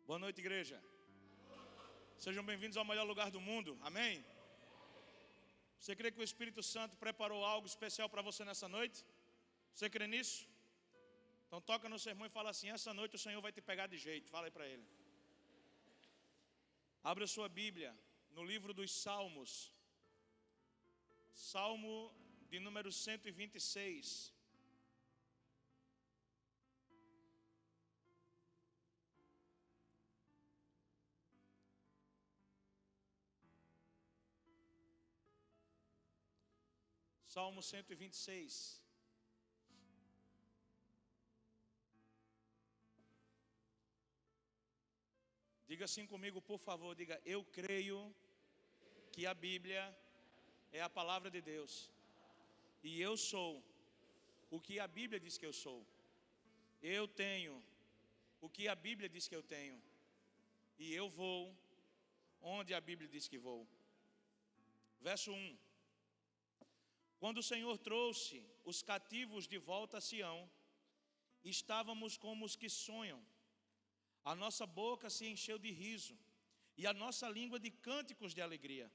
Boa noite, igreja. Sejam bem-vindos ao melhor lugar do mundo. Amém? Você crê que o Espírito Santo preparou algo especial para você nessa noite? Você crê nisso? Então toca no sermão e fala assim: essa noite o Senhor vai te pegar de jeito. Fala aí para ele. Abra sua Bíblia no livro dos Salmos. Salmo de número 126. Salmo 126. Diga assim comigo, por favor. Diga: eu creio que a Bíblia é a palavra de Deus. E eu sou o que a Bíblia diz que eu sou. Eu tenho o que a Bíblia diz que eu tenho. E eu vou onde a Bíblia diz que vou. Verso 1. Quando o Senhor trouxe os cativos de volta a Sião, estávamos como os que sonham. A nossa boca se encheu de riso e a nossa língua de cânticos de alegria.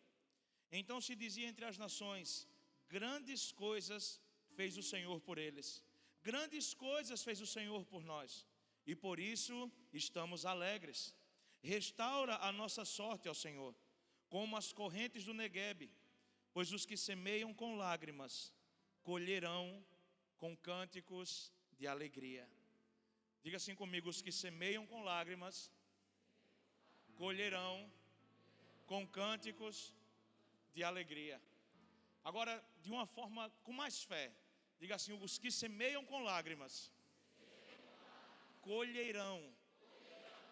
Então se dizia entre as nações: grandes coisas fez o Senhor por eles. Grandes coisas fez o Senhor por nós. E por isso estamos alegres. Restaura a nossa sorte, ó Senhor, como as correntes do Neguebe. Pois os que semeiam com lágrimas colherão com cânticos de alegria. Diga assim comigo: os que semeiam com lágrimas colherão com cânticos de alegria. Agora, de uma forma com mais fé, diga assim: os que semeiam com lágrimas colherão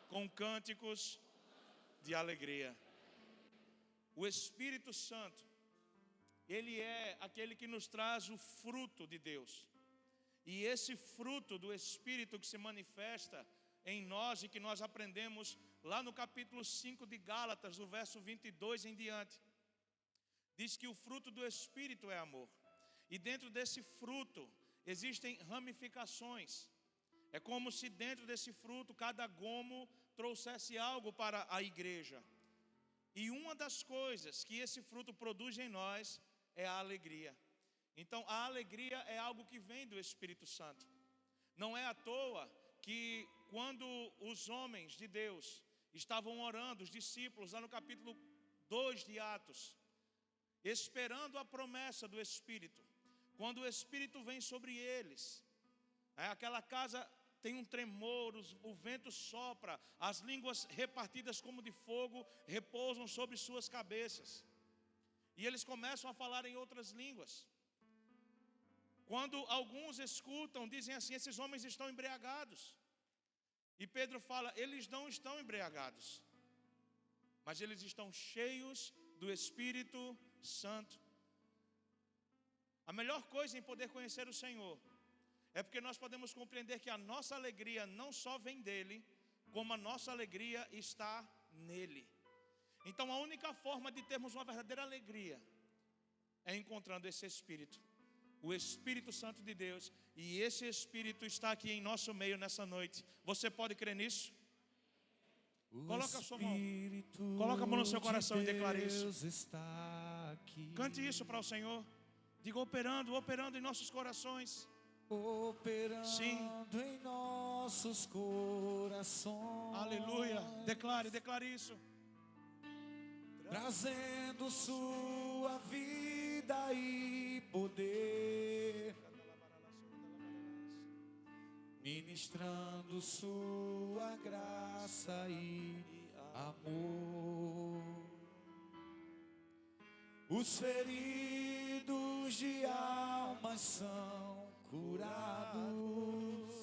com cânticos de alegria. O Espírito Santo, Ele é aquele que nos traz o fruto de Deus. E esse fruto do Espírito que se manifesta em nós e que nós aprendemos lá no capítulo 5 de Gálatas, do verso 22 em diante, diz que o fruto do Espírito é amor. E dentro desse fruto existem ramificações. É como se dentro desse fruto cada gomo trouxesse algo para a igreja. E uma das coisas que esse fruto produz em nós é a alegria. Então a alegria é algo que vem do Espírito Santo. Não é à toa que quando os homens de Deus estavam orando, os discípulos, lá no capítulo 2 de Atos, esperando a promessa do Espírito, quando o Espírito vem sobre eles, aquela casa tem um tremor, o vento sopra, as línguas repartidas como de fogo repousam sobre suas cabeças. E eles começam a falar em outras línguas. Quando alguns escutam, dizem assim: esses homens estão embriagados. E Pedro fala: eles não estão embriagados, mas eles estão cheios do Espírito Santo. A melhor coisa em poder conhecer o Senhor é porque nós podemos compreender que a nossa alegria não só vem dele, como a nossa alegria está nele. Então a única forma de termos uma verdadeira alegria é encontrando esse Espírito, o Espírito Santo de Deus. E esse Espírito está aqui em nosso meio nessa noite. Você pode crer nisso? Coloca a sua mão, coloca a mão no seu coração e declare isso. Cante isso para o Senhor. Diga: operando em nossos corações. Operando Sim. em nossos corações. Aleluia. Declare isso. Trazendo sua vida e poder, ministrando sua graça e amor. Os feridos de alma são curados,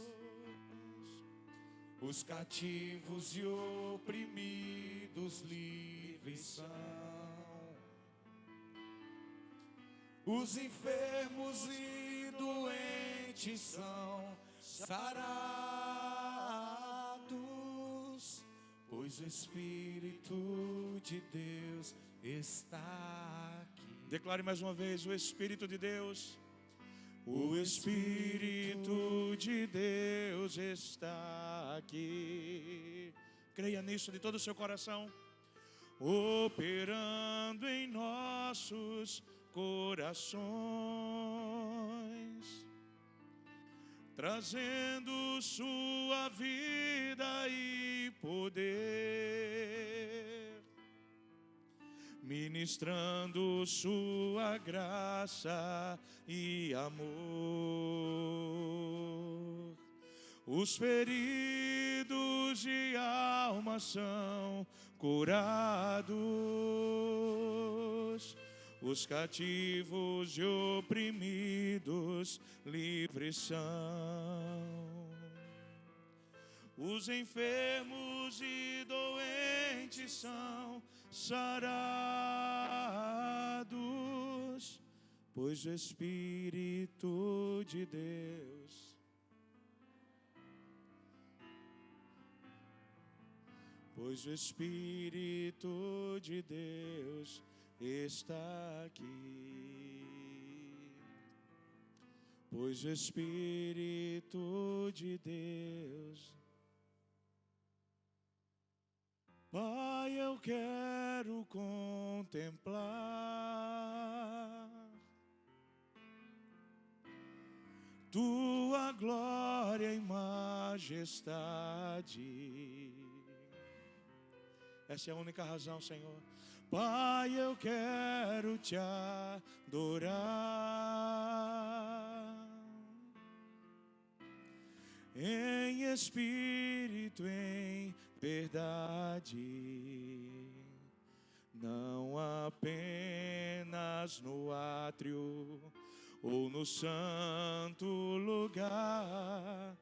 os cativos e oprimidos livres são, os enfermos e doentes são sarados, pois o Espírito de Deus está aqui. Declare mais uma vez: o Espírito de Deus. O Espírito de Deus está aqui. Creia nisso de todo o seu coração. Operando em nossos corações, trazendo sua vida e poder, ministrando sua graça e amor. Os feridos de alma são curados, os cativos e oprimidos livres são, os enfermos e doentes são sarados, pois o Espírito de Deus está aqui. Pois o Espírito de Deus. Pai, eu quero contemplar tua glória e majestade. Essa é a única razão, Senhor. Pai, eu quero te adorar em espírito, em verdade, não apenas no átrio ou no santo lugar.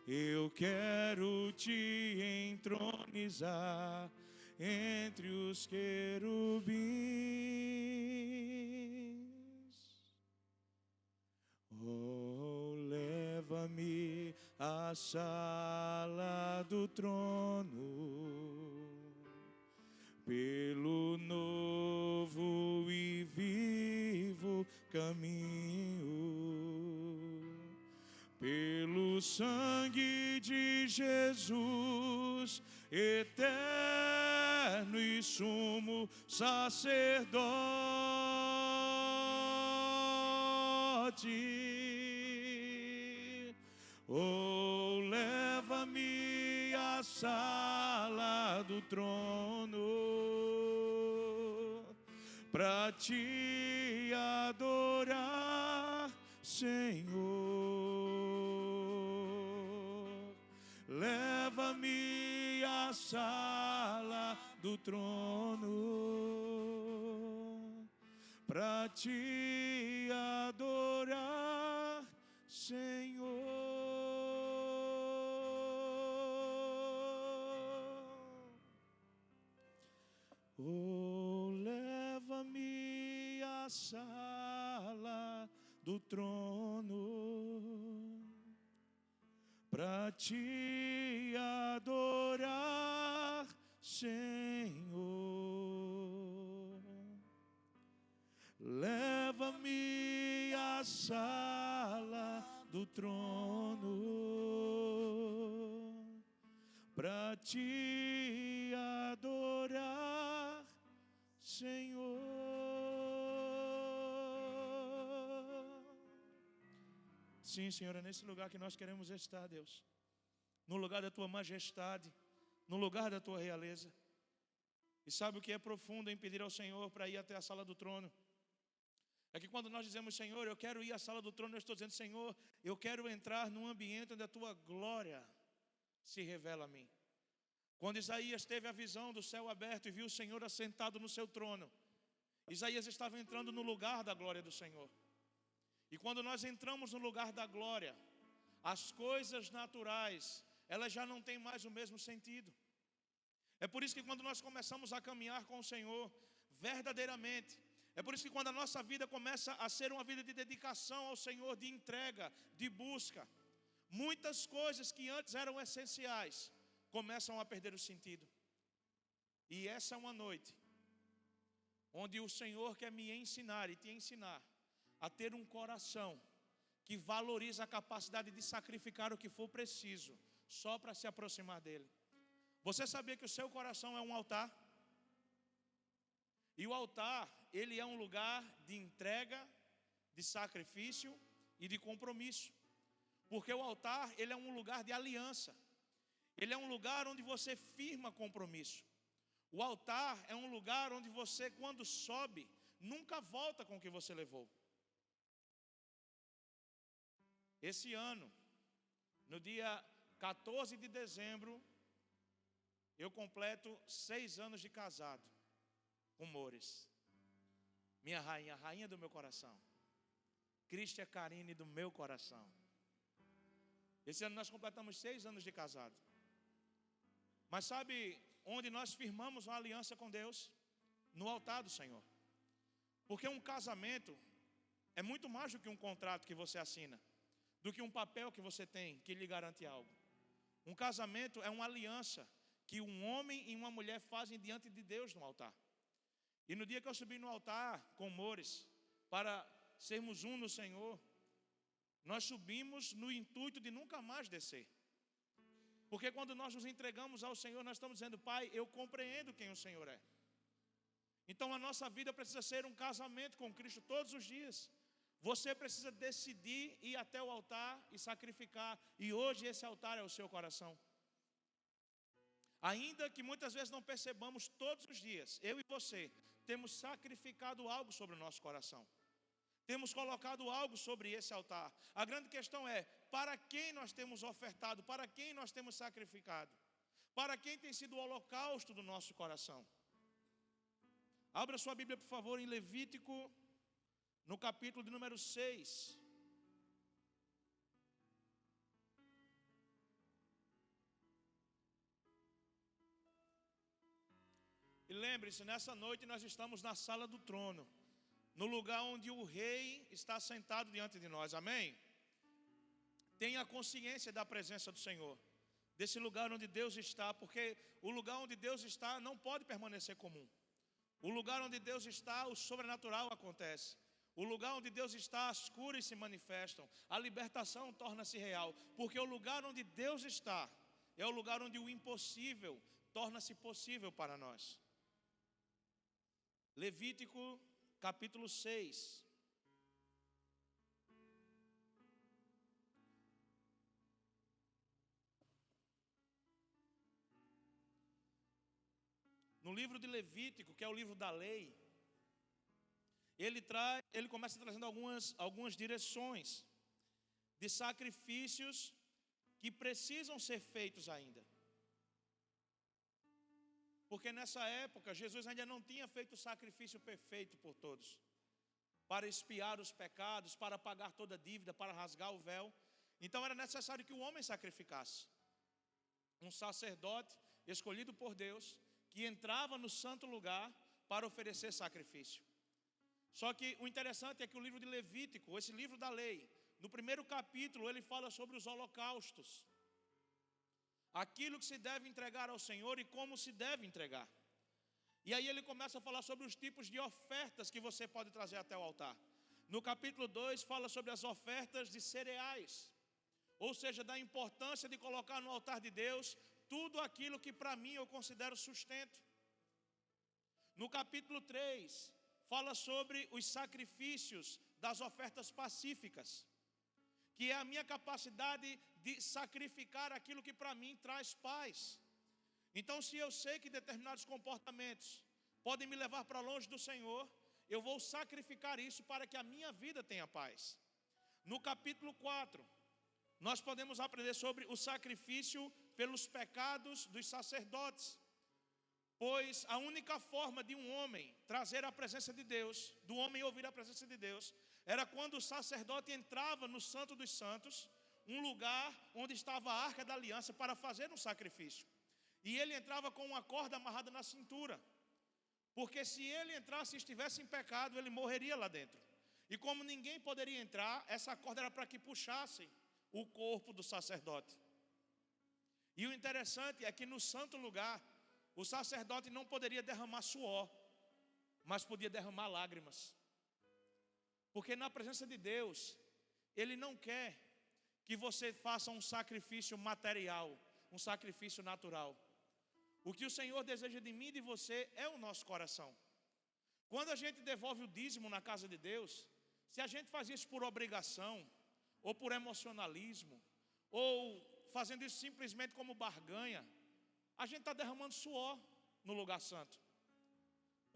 Eu quero te entronizar entre os querubins. Oh, leva-me à sala do trono, pelo novo e vivo caminho, pelo sangue de Jesus, eterno e sumo sacerdote. Oh, leva-me à sala do trono pra te adorar, Senhor. Leva-me à sala do trono pra te adorar, Senhor. Oh, leva-me à sala do trono pra te adorar, Senhor. Leva-me à sala do trono pra te adorar, Senhor. Sim, Senhor, é nesse lugar que nós queremos estar, Deus. No lugar da tua majestade, no lugar da tua realeza. E sabe o que é profundo em pedir ao Senhor para ir até a sala do trono? É que quando nós dizemos, Senhor, eu quero ir à sala do trono, eu estou dizendo, Senhor, eu quero entrar num ambiente onde a tua glória se revela a mim. Quando Isaías teve a visão do céu aberto e viu o Senhor assentado no seu trono, Isaías estava entrando no lugar da glória do Senhor. E quando nós entramos no lugar da glória, as coisas naturais, elas já não têm mais o mesmo sentido. É por isso que quando nós começamos a caminhar com o Senhor, verdadeiramente, é por isso que quando a nossa vida começa a ser uma vida de dedicação ao Senhor, de entrega, de busca, muitas coisas que antes eram essenciais, começam a perder o sentido. E essa é uma noite, onde o Senhor quer me ensinar e te ensinar a ter um coração que valoriza a capacidade de sacrificar o que for preciso, só para se aproximar dEle. Você sabia que o seu coração é um altar? E o altar, ele é um lugar de entrega, de sacrifício e de compromisso. Porque o altar, ele é um lugar de aliança. Ele é um lugar onde você firma compromisso. O altar é um lugar onde você, quando sobe, nunca volta com o que você levou. Esse ano, no dia 14 de dezembro, eu completo 6 anos de casado com Mores. Minha rainha, a rainha do meu coração. Cristian Carine do meu coração. Esse ano nós completamos 6 anos de casado. Mas sabe onde nós firmamos uma aliança com Deus? No altar do Senhor. Porque um casamento é muito mais do que um contrato que você assina, do que um papel que você tem que lhe garante algo. Um casamento é uma aliança que um homem e uma mulher fazem diante de Deus no altar. E no dia que eu subi no altar com Mores, para sermos um no Senhor, nós subimos no intuito de nunca mais descer. Porque quando nós nos entregamos ao Senhor, nós estamos dizendo: Pai, eu compreendo quem o Senhor é. Então a nossa vida precisa ser um casamento com Cristo todos os dias. Você precisa decidir ir até o altar e sacrificar. E hoje esse altar é o seu coração. Ainda que muitas vezes não percebamos, todos os dias, eu e você, temos sacrificado algo sobre o nosso coração. Temos colocado algo sobre esse altar. A grande questão é: para quem nós temos ofertado? Para quem nós temos sacrificado? Para quem tem sido o holocausto do nosso coração? Abra sua Bíblia, por favor, em Levítico, no capítulo de número 6. E lembre-se, nessa noite nós estamos na sala do trono, no lugar onde o rei está sentado diante de nós, amém? Tenha consciência da presença do Senhor, desse lugar onde Deus está, porque o lugar onde Deus está não pode permanecer comum. O lugar onde Deus está, o sobrenatural acontece. O lugar onde Deus está, as curas se manifestam, a libertação torna-se real, porque o lugar onde Deus está é o lugar onde o impossível torna-se possível para nós. Levítico capítulo 6. No livro de Levítico, que é o livro da lei, ele começa trazendo algumas direções de sacrifícios que precisam ser feitos ainda. Porque nessa época, Jesus ainda não tinha feito o sacrifício perfeito por todos, para expiar os pecados, para pagar toda a dívida, para rasgar o véu. Então era necessário que o homem sacrificasse. Um sacerdote escolhido por Deus, que entrava no santo lugar para oferecer sacrifício. Só que o interessante é que o livro de Levítico, esse livro da lei, no primeiro capítulo ele fala sobre os holocaustos. Aquilo que se deve entregar ao Senhor e como se deve entregar. E aí ele começa a falar sobre os tipos de ofertas que você pode trazer até o altar. No capítulo 2 fala sobre as ofertas de cereais, ou seja, da importância de colocar no altar de Deus tudo aquilo que para mim eu considero sustento. No capítulo 3 fala sobre os sacrifícios das ofertas pacíficas, que é a minha capacidade de sacrificar aquilo que para mim traz paz. Então, se eu sei que determinados comportamentos podem me levar para longe do Senhor, eu vou sacrificar isso para que a minha vida tenha paz. No capítulo 4, nós podemos aprender sobre o sacrifício pelos pecados dos sacerdotes. Pois a única forma de um homem trazer a presença de Deus, do homem ouvir a presença de Deus, era quando o sacerdote entrava no Santo dos Santos, um lugar onde estava a Arca da Aliança, para fazer um sacrifício. E ele entrava com uma corda amarrada na cintura, porque se ele entrasse e estivesse em pecado, ele morreria lá dentro. E como ninguém poderia entrar, essa corda era para que puxassem o corpo do sacerdote. E o interessante é que no santo lugar, o sacerdote não poderia derramar suor, mas podia derramar lágrimas. Porque na presença de Deus, Ele não quer que você faça um sacrifício material, um sacrifício natural. O que o Senhor deseja de mim e de você é o nosso coração. Quando a gente devolve o dízimo na casa de Deus, se a gente faz isso por obrigação, ou por emocionalismo, ou fazendo isso simplesmente como barganha, a gente está derramando suor no lugar santo.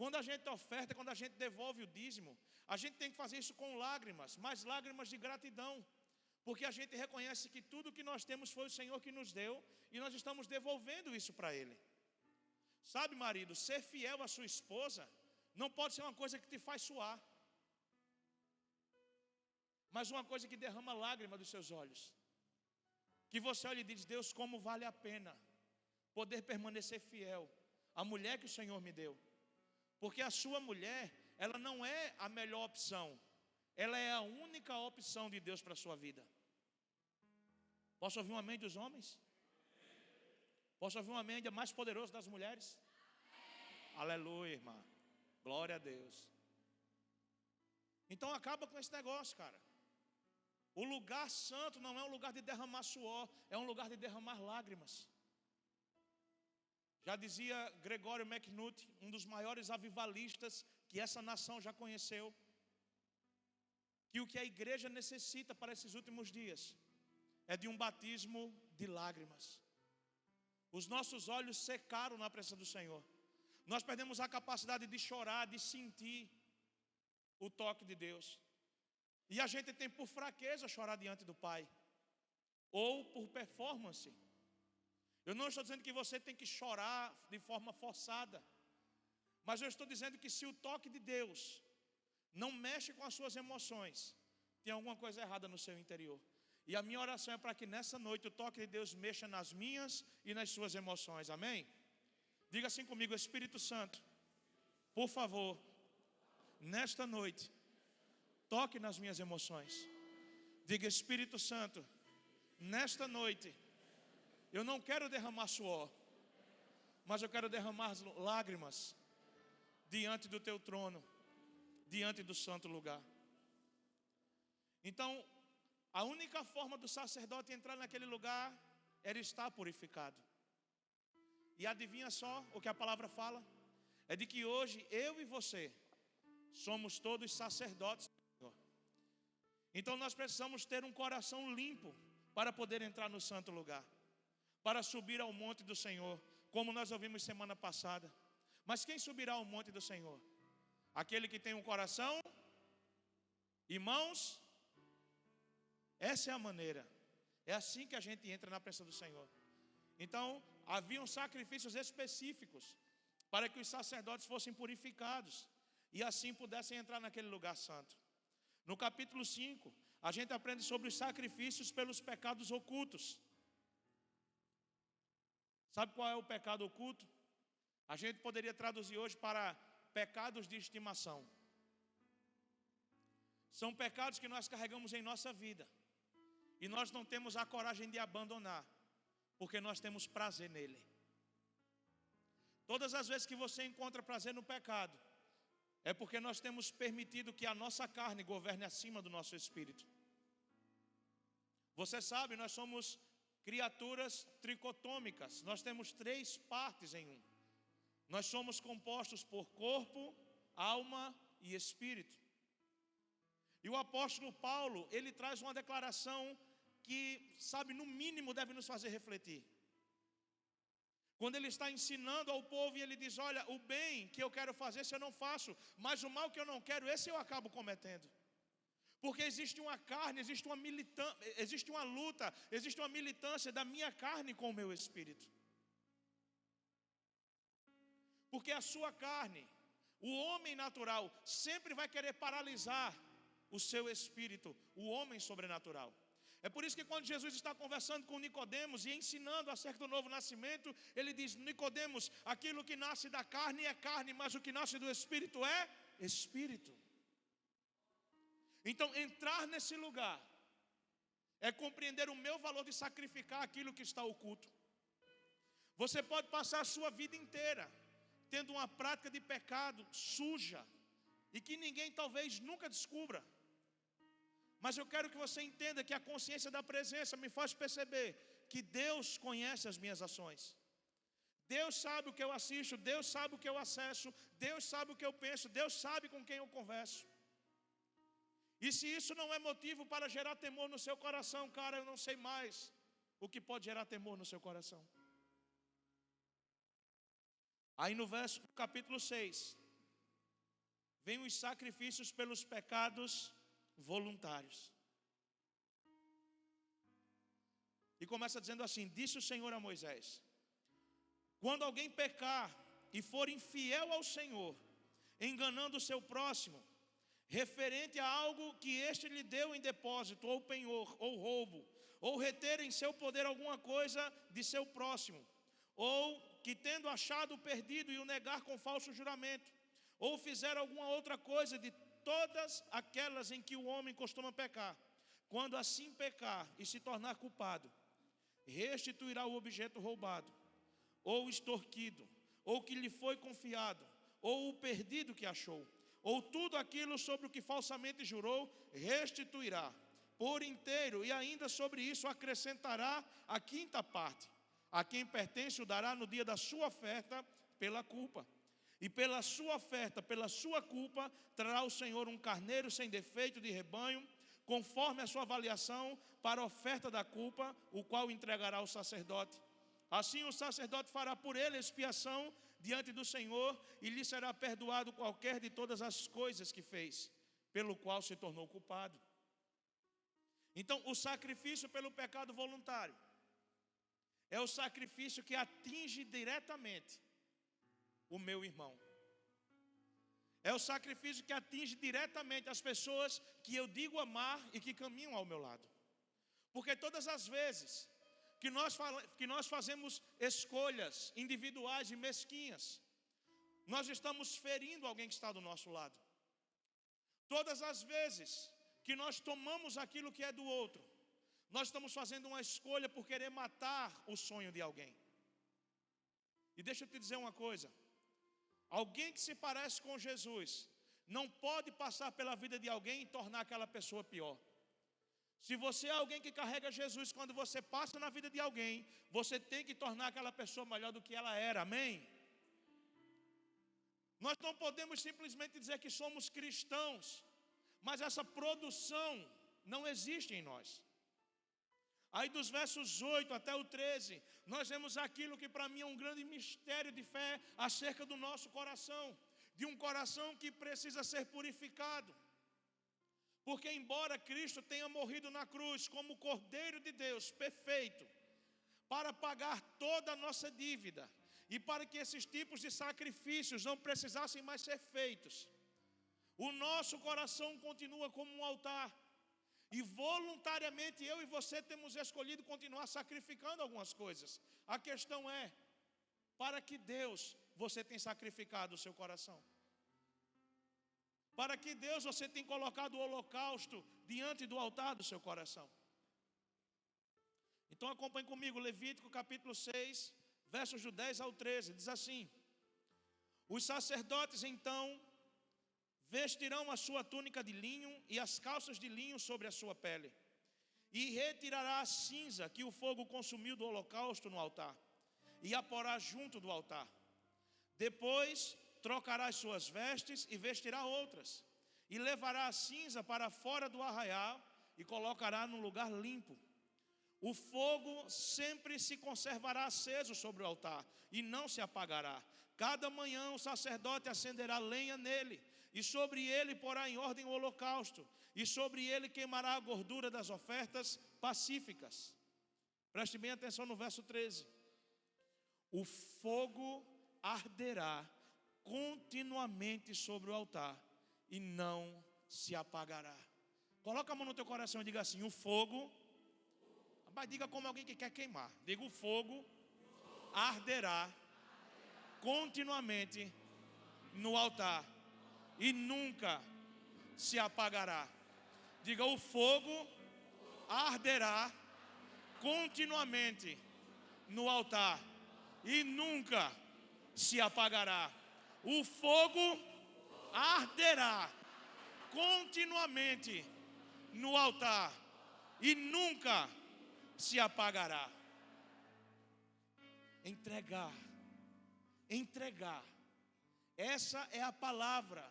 Quando a gente oferta, quando a gente devolve o dízimo, a gente tem que fazer isso com lágrimas, mas lágrimas de gratidão, porque a gente reconhece que tudo que nós temos foi o Senhor que nos deu, e nós estamos devolvendo isso para Ele. Sabe, marido, ser fiel à sua esposa não pode ser uma coisa que te faz suar, mas uma coisa que derrama lágrima dos seus olhos. Que você olha e diz: Deus, como vale a pena poder permanecer fiel à mulher que o Senhor me deu. Porque a sua mulher, ela não é a melhor opção, ela é a única opção de Deus para a sua vida. Posso ouvir um amém dos homens? Posso ouvir um amém ainda mais poderoso das mulheres? Aleluia, irmã. Glória a Deus. Então acaba com esse negócio, cara. O lugar santo não é um lugar de derramar suor, é um lugar de derramar lágrimas. Já dizia Gregório McNutt, um dos maiores avivalistas que essa nação já conheceu, que o que a igreja necessita para esses últimos dias é de um batismo de lágrimas. Os nossos olhos secaram na presença do Senhor. Nós perdemos a capacidade de chorar, de sentir o toque de Deus. E a gente tem por fraqueza chorar diante do Pai, ou por performance. Eu não estou dizendo que você tem que chorar de forma forçada, mas eu estou dizendo que se o toque de Deus não mexe com as suas emoções, tem alguma coisa errada no seu interior. E a minha oração é para que nessa noite o toque de Deus mexa nas minhas e nas suas emoções, amém? Diga assim comigo: Espírito Santo, por favor, nesta noite, toque nas minhas emoções. Diga: Espírito Santo, nesta noite, eu não quero derramar suor, mas eu quero derramar lágrimas diante do teu trono, diante do santo lugar. Então, a única forma do sacerdote entrar naquele lugar era estar purificado. E adivinha só o que a palavra fala? É de que hoje eu e você somos todos sacerdotes do Senhor. Então nós precisamos ter um coração limpo para poder entrar no santo lugar, para subir ao monte do Senhor, como nós ouvimos semana passada. Mas quem subirá ao monte do Senhor? Aquele que tem um coração, irmãos. Essa é a maneira. É assim que a gente entra na presença do Senhor. Então, haviam sacrifícios específicos para que os sacerdotes fossem purificados e assim pudessem entrar naquele lugar santo. No capítulo 5, a gente aprende sobre os sacrifícios pelos pecados ocultos. Sabe qual é o pecado oculto? A gente poderia traduzir hoje para pecados de estimação. São pecados que nós carregamos em nossa vida e nós não temos a coragem de abandonar, porque nós temos prazer nele. Todas as vezes que você encontra prazer no pecado, é porque nós temos permitido que a nossa carne governe acima do nosso espírito. Você sabe, nós somos criaturas tricotômicas. Nós temos 3 partes em um. Nós somos compostos por corpo, alma e espírito. E o apóstolo Paulo, ele traz uma declaração que, sabe, no mínimo deve nos fazer refletir. Quando ele está ensinando ao povo e ele diz: olha, o bem que eu quero fazer, esse eu não faço, mas o mal que eu não quero, esse eu acabo cometendo. Porque existe uma carne, existe uma luta, existe uma militância da minha carne com o meu espírito. Porque a sua carne, o homem natural, sempre vai querer paralisar o seu espírito, o homem sobrenatural. É por isso que quando Jesus está conversando com Nicodemos e ensinando acerca do novo nascimento, ele diz: Nicodemos, aquilo que nasce da carne é carne, mas o que nasce do espírito é espírito. Então, entrar nesse lugar é compreender o meu valor de sacrificar aquilo que está oculto. Você pode passar a sua vida inteira tendo uma prática de pecado suja e que ninguém talvez nunca descubra. Mas eu quero que você entenda que a consciência da presença me faz perceber que Deus conhece as minhas ações. Deus sabe o que eu assisto, Deus sabe o que eu acesso, Deus sabe o que eu penso, Deus sabe com quem eu converso. E se isso não é motivo para gerar temor no seu coração, cara, eu não sei mais o que pode gerar temor no seu coração. Aí no capítulo 6, vem os sacrifícios pelos pecados voluntários. E começa dizendo assim: disse o Senhor a Moisés: quando alguém pecar e for infiel ao Senhor, enganando o seu próximo, referente a algo que este lhe deu em depósito, ou penhor, ou roubo, ou reter em seu poder alguma coisa de seu próximo, ou que tendo achado o perdido e o negar com falso juramento, ou fizer alguma outra coisa de todas aquelas em que o homem costuma pecar, quando assim pecar e se tornar culpado, restituirá o objeto roubado, ou extorquido, ou que lhe foi confiado, ou o perdido que achou, ou tudo aquilo sobre o que falsamente jurou, restituirá por inteiro, e ainda sobre isso acrescentará a quinta parte. A quem pertence o dará no dia da sua oferta pela culpa. E pela sua oferta, pela sua culpa, trará o Senhor um carneiro sem defeito de rebanho, conforme a sua avaliação, para a oferta da culpa, o qual entregará ao sacerdote. Assim o sacerdote fará por ele expiação diante do Senhor, e lhe será perdoado qualquer de todas as coisas que fez, pelo qual se tornou culpado. Então, o sacrifício pelo pecado voluntário é o sacrifício que atinge diretamente o meu irmão. É o sacrifício que atinge diretamente as pessoas que eu digo amar e que caminham ao meu lado. Porque todas as vezes que nós fazemos escolhas individuais e mesquinhas, nós estamos ferindo alguém que está do nosso lado. Todas as vezes que nós tomamos aquilo que é do outro, nós estamos fazendo uma escolha por querer matar o sonho de alguém. E deixa eu te dizer uma coisa: alguém que se parece com Jesus não pode passar pela vida de alguém e tornar aquela pessoa pior. Se você é alguém que carrega Jesus, quando você passa na vida de alguém, você tem que tornar aquela pessoa melhor do que ela era, amém? Nós não podemos simplesmente dizer que somos cristãos, mas essa produção não existe em nós. Aí dos versos 8 até o 13, nós vemos aquilo que para mim é um grande mistério de fé acerca do nosso coração, de um coração que precisa ser purificado. Porque embora Cristo tenha morrido na cruz como Cordeiro de Deus perfeito, para pagar toda a nossa dívida, e para que esses tipos de sacrifícios não precisassem mais ser feitos, o nosso coração continua como um altar. E voluntariamente eu e você temos escolhido continuar sacrificando algumas coisas. A questão é: para que Deus você tem sacrificado o seu coração? Para que Deus você tem colocado o holocausto diante do altar do seu coração? Então acompanhe comigo Levítico capítulo 6, versos do 10 ao 13, diz assim: os sacerdotes então vestirão a sua túnica de linho e as calças de linho sobre a sua pele, e retirará a cinza que o fogo consumiu do holocausto no altar, e a porá junto do altar. Depois trocará as suas vestes e vestirá outras, e levará a cinza para fora do arraial e colocará num lugar limpo. O fogo sempre se conservará aceso sobre o altar e não se apagará. Cada manhã o sacerdote acenderá lenha nele, e sobre ele porá em ordem o holocausto, e sobre ele queimará a gordura das ofertas pacíficas. Preste bem atenção no verso 13. O fogo arderá continuamente sobre o altar e não se apagará. Coloca a mão no teu coração e diga assim: o fogo, mas diga como alguém que quer queimar. Diga: o fogo arderá continuamente no altar e nunca se apagará. Diga: o fogo arderá continuamente no altar e nunca se apagará. O fogo arderá continuamente no altar e nunca se apagará. Entregar entregar. Essa é a palavra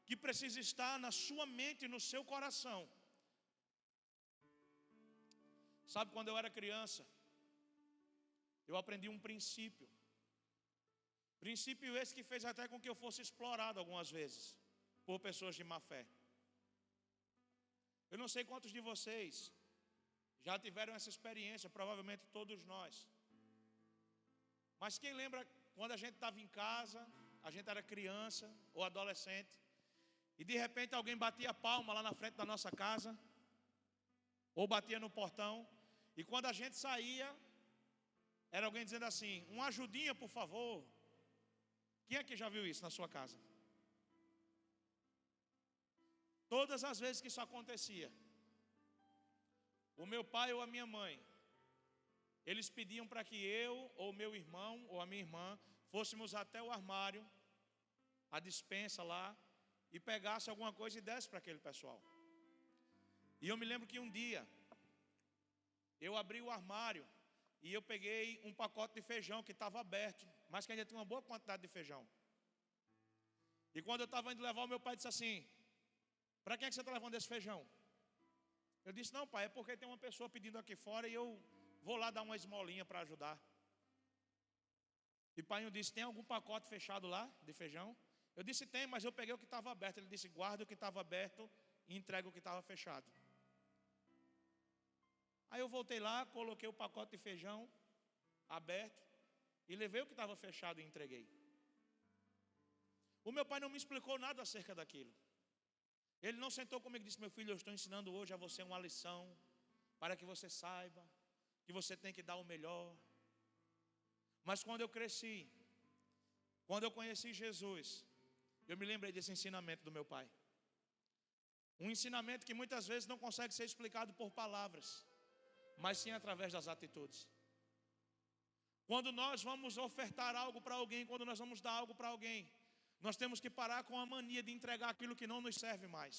que precisa estar na sua mente e no seu coração. Sabe, quando eu era criança, eu aprendi um princípio. Princípio esse que fez até com que eu fosse explorado algumas vezes por pessoas de má fé. Eu não sei quantos de vocês já tiveram essa experiência, provavelmente todos nós. Mas quem lembra quando a gente estava em casa, a gente era criança ou adolescente, e de repente alguém batia a palma lá na frente da nossa casa, ou batia no portão, e quando a gente saía, era alguém dizendo assim: uma ajudinha, por favor. Quem é que já viu isso na sua casa? Todas as vezes que isso acontecia, o meu pai ou a minha mãe, eles pediam para que eu, ou meu irmão, ou a minha irmã, fôssemos até o armário, a despensa lá, e pegasse alguma coisa e desse para aquele pessoal. E eu me lembro que um dia, eu abri o armário, e eu peguei um pacote de feijão que estava aberto, mas que ainda tinha uma boa quantidade de feijão. E quando eu estava indo levar, o meu pai disse assim: para quem é que você está levando esse feijão? Eu disse: não, pai, é porque tem uma pessoa pedindo aqui fora e eu vou lá dar uma esmolinha para ajudar. E o pai disse: tem algum pacote fechado lá de feijão? Eu disse: tem, mas eu peguei o que estava aberto. Ele disse: guarda o que estava aberto e entrega o que estava fechado. Aí eu voltei lá, coloquei o pacote de feijão aberto e levei o que estava fechado e entreguei. O meu pai não me explicou nada acerca daquilo. Ele não sentou comigo e disse: meu filho, eu estou ensinando hoje a você uma lição, para que você saiba que você tem que dar o melhor. Mas quando eu cresci, quando eu conheci Jesus, eu me lembrei desse ensinamento do meu pai. Um ensinamento que muitas vezes não consegue ser explicado por palavras, mas sim através das atitudes. Quando nós vamos ofertar algo para alguém, quando nós vamos dar algo para alguém, nós temos que parar com a mania de entregar aquilo que não nos serve mais,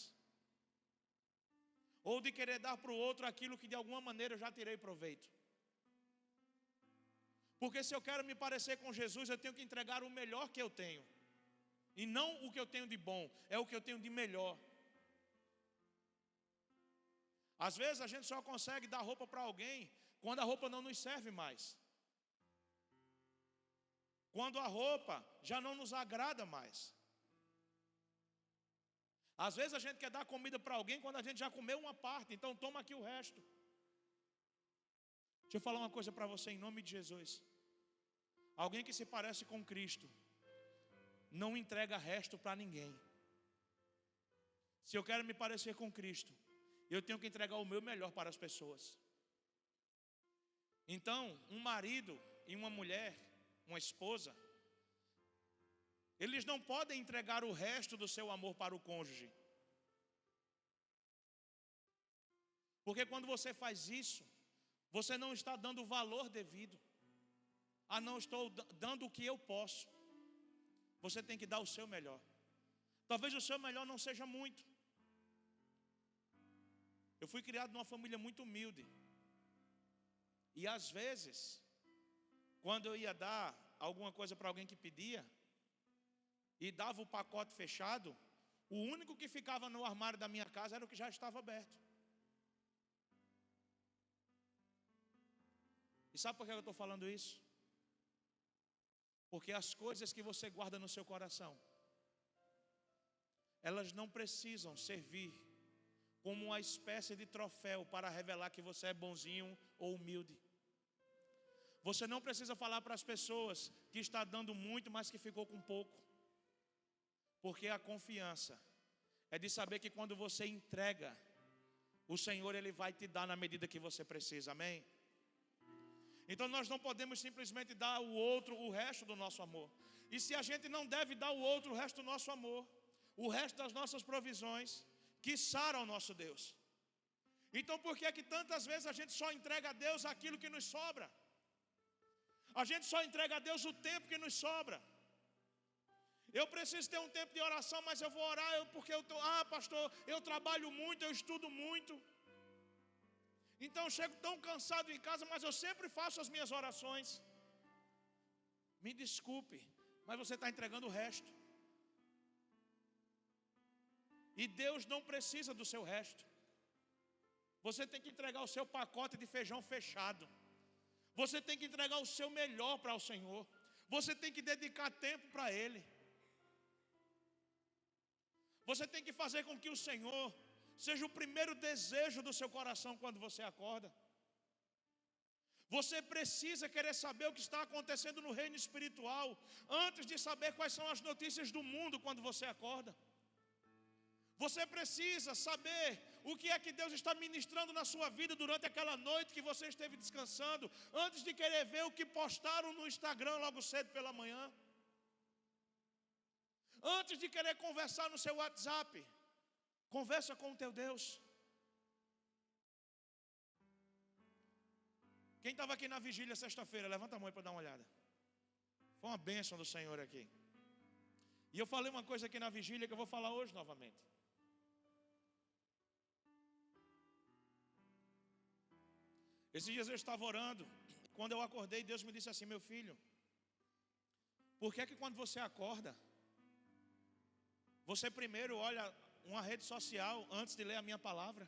ou de querer dar para o outro aquilo que de alguma maneira eu já tirei proveito. Porque se eu quero me parecer com Jesus, eu tenho que entregar o melhor que eu tenho, e não o que eu tenho de bom, é o que eu tenho de melhor. Às vezes a gente só consegue dar roupa para alguém quando a roupa não nos serve mais, quando a roupa já não nos agrada mais. Às vezes a gente quer dar comida para alguém quando a gente já comeu uma parte, então toma aqui o resto. Deixa eu falar uma coisa para você em nome de Jesus. Alguém que se parece com Cristo não entrega resto para ninguém. Se eu quero me parecer com Cristo, eu tenho que entregar o meu melhor para as pessoas. Então, um marido e uma mulher, uma esposa, eles não podem entregar o resto do seu amor para o cônjuge. Porque quando você faz isso, você não está dando o valor devido. Não estou dando o que eu posso. Você tem que dar o seu melhor. Talvez o seu melhor não seja muito. Eu fui criado numa família muito humilde. E às vezes, quando eu ia dar alguma coisa para alguém que pedia, e dava o pacote fechado, o único que ficava no armário da minha casa era o que já estava aberto. E sabe por que eu estou falando isso? Porque as coisas que você guarda no seu coração, elas não precisam servir como uma espécie de troféu para revelar que você é bonzinho ou humilde. Você não precisa falar para as pessoas que está dando muito, mas que ficou com pouco. Porque a confiança é de saber que quando você entrega, o Senhor Ele vai te dar na medida que você precisa, amém? Então nós não podemos simplesmente dar ao outro o resto do nosso amor. E se a gente não deve dar ao outro o resto do nosso amor, o resto das nossas provisões, quiçara ao nosso Deus. Então por que é que tantas vezes a gente só entrega a Deus aquilo que nos sobra? A gente só entrega a Deus o tempo que nos sobra. Eu preciso ter um tempo de oração, mas eu vou orar porque eu estou... pastor, eu trabalho muito, eu estudo muito. Então eu chego tão cansado em casa, mas eu sempre faço as minhas orações. Me desculpe, mas você está entregando o resto. E Deus não precisa do seu resto. Você tem que entregar o seu pacote de feijão fechado. Você tem que entregar o seu melhor para o Senhor. Você tem que dedicar tempo para Ele. Você tem que fazer com que o Senhor seja o primeiro desejo do seu coração quando você acorda. Você precisa querer saber o que está acontecendo no reino espiritual antes de saber quais são as notícias do mundo quando você acorda. Você precisa saber o que é que Deus está ministrando na sua vida durante aquela noite que você esteve descansando, antes de querer ver o que postaram no Instagram logo cedo pela manhã. Antes de querer conversar no seu WhatsApp, conversa com o teu Deus. Quem estava aqui na vigília sexta-feira, levanta a mão para dar uma olhada. Foi uma bênção do Senhor aqui. E eu falei uma coisa aqui na vigília que eu vou falar hoje novamente. Esses dias eu estava orando, quando eu acordei, Deus me disse assim: meu filho, por que é que quando você acorda, você primeiro olha uma rede social antes de ler a minha palavra?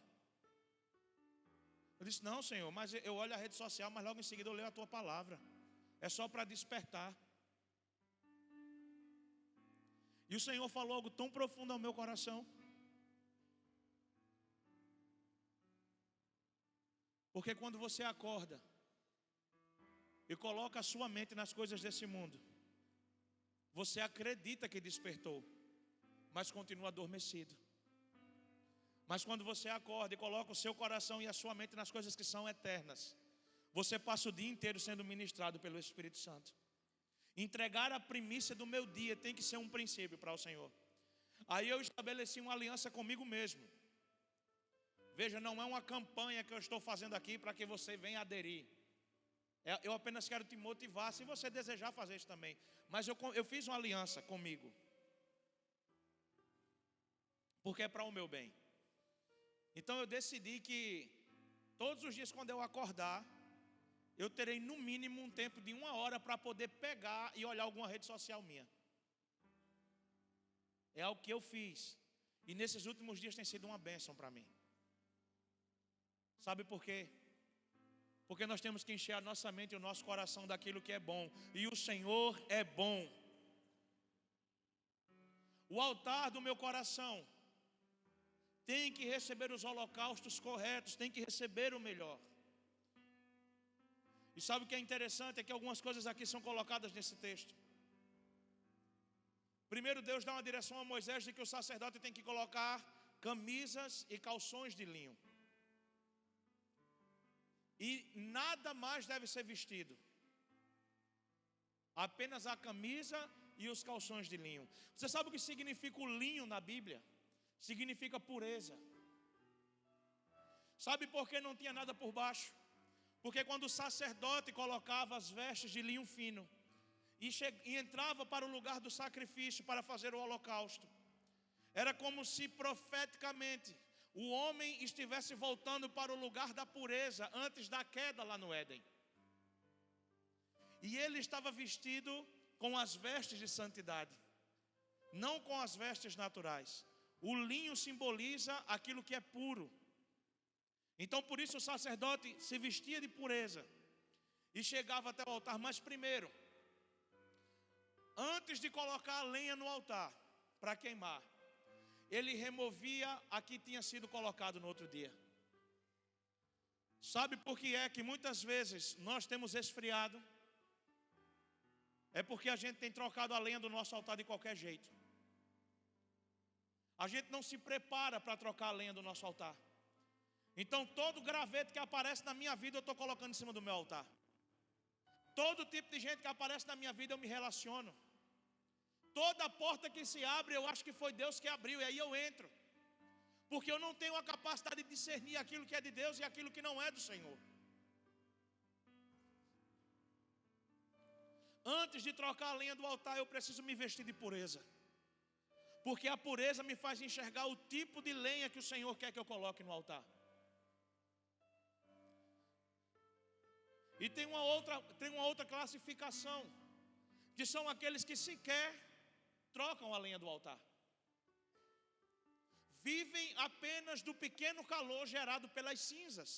Eu disse: não, Senhor, mas eu olho a rede social, mas logo em seguida eu leio a tua palavra. É só para despertar. E o Senhor falou algo tão profundo ao meu coração. Porque quando você acorda e coloca a sua mente nas coisas desse mundo, você acredita que despertou, mas continua adormecido. Mas quando você acorda e coloca o seu coração e a sua mente nas coisas que são eternas, você passa o dia inteiro sendo ministrado pelo Espírito Santo. Entregar a primícia do meu dia tem que ser um princípio para o Senhor. Aí eu estabeleci uma aliança comigo mesmo. Veja, não é uma campanha que eu estou fazendo aqui para que você venha aderir. Eu apenas quero te motivar, se você desejar fazer isso também. Mas eu fiz uma aliança comigo, porque é para o meu bem. Então eu decidi que todos os dias quando eu acordar, eu terei no mínimo um tempo de 1 hora para poder pegar e olhar alguma rede social minha. É algo que eu fiz. E nesses últimos dias tem sido uma bênção para mim. Sabe por quê? Porque nós temos que encher a nossa mente e o nosso coração daquilo que é bom. E o Senhor é bom. O altar do meu coração tem que receber os holocaustos corretos, tem que receber o melhor. E sabe o que é interessante? É que algumas coisas aqui são colocadas nesse texto. Primeiro, Deus dá uma direção a Moisés de que o sacerdote tem que colocar camisas e calções de linho. E nada mais deve ser vestido. Apenas a camisa e os calções de linho. Você sabe o que significa o linho na Bíblia? Significa pureza. Sabe por que não tinha nada por baixo? Porque quando o sacerdote colocava as vestes de linho fino e entrava para o lugar do sacrifício para fazer o holocausto, era como se profeticamente o homem estivesse voltando para o lugar da pureza antes da queda lá no Éden. E ele estava vestido com as vestes de santidade, não com as vestes naturais. O linho simboliza aquilo que é puro. Então por isso o sacerdote se vestia de pureza e chegava até o altar. Mas primeiro, antes de colocar a lenha no altar para queimar, ele removia a que tinha sido colocado no outro dia. Sabe por que é que muitas vezes nós temos esfriado? É porque a gente tem trocado a lenha do nosso altar de qualquer jeito. A gente não se prepara para trocar a lenha do nosso altar. Então todo graveto que aparece na minha vida eu estou colocando em cima do meu altar. Todo tipo de gente que aparece na minha vida eu me relaciono. Toda porta que se abre, eu acho que foi Deus que abriu, e aí eu entro. Porque eu não tenho a capacidade de discernir aquilo que é de Deus e aquilo que não é do Senhor. Antes de trocar a lenha do altar, eu preciso me vestir de pureza. Porque a pureza me faz enxergar o tipo de lenha que o Senhor quer que eu coloque no altar. E tem uma outra classificação, que são aqueles que sequer trocam a lenha do altar. Vivem apenas do pequeno calor gerado pelas cinzas.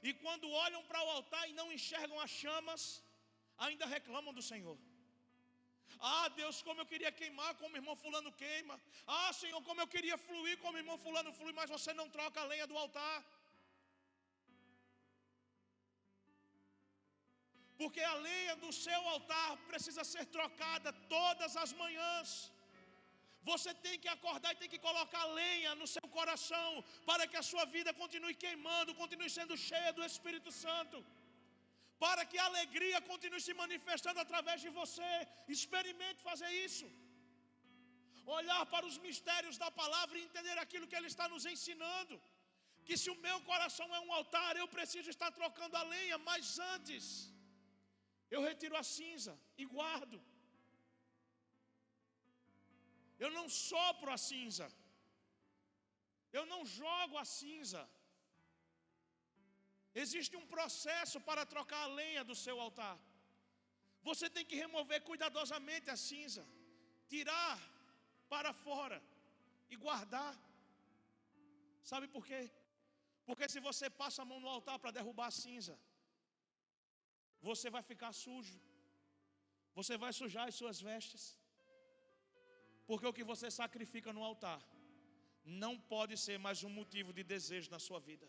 E quando olham para o altar e não enxergam as chamas, ainda reclamam do Senhor. Ah, Deus, como eu queria queimar como o irmão fulano queima. Ah, Senhor, como eu queria fluir como o irmão fulano flui, mas você não troca a lenha do altar. Porque a lenha do seu altar precisa ser trocada todas as manhãs. Você tem que acordar e tem que colocar lenha no seu coração, para que a sua vida continue queimando, continue sendo cheia do Espírito Santo, para que a alegria continue se manifestando através de você. Experimente fazer isso. Olhar para os mistérios da palavra e entender aquilo que Ele está nos ensinando. Que se o meu coração é um altar, eu preciso estar trocando a lenha, mas antes eu retiro a cinza e guardo. Eu não sopro a cinza. Eu não jogo a cinza. Existe um processo para trocar a lenha do seu altar. Você tem que remover cuidadosamente a cinza, tirar para fora e guardar. Sabe por quê? Porque se você passa a mão no altar para derrubar a cinza, você vai ficar sujo. Você vai sujar as suas vestes. Porque o que você sacrifica no altar não pode ser mais um motivo de desejo na sua vida.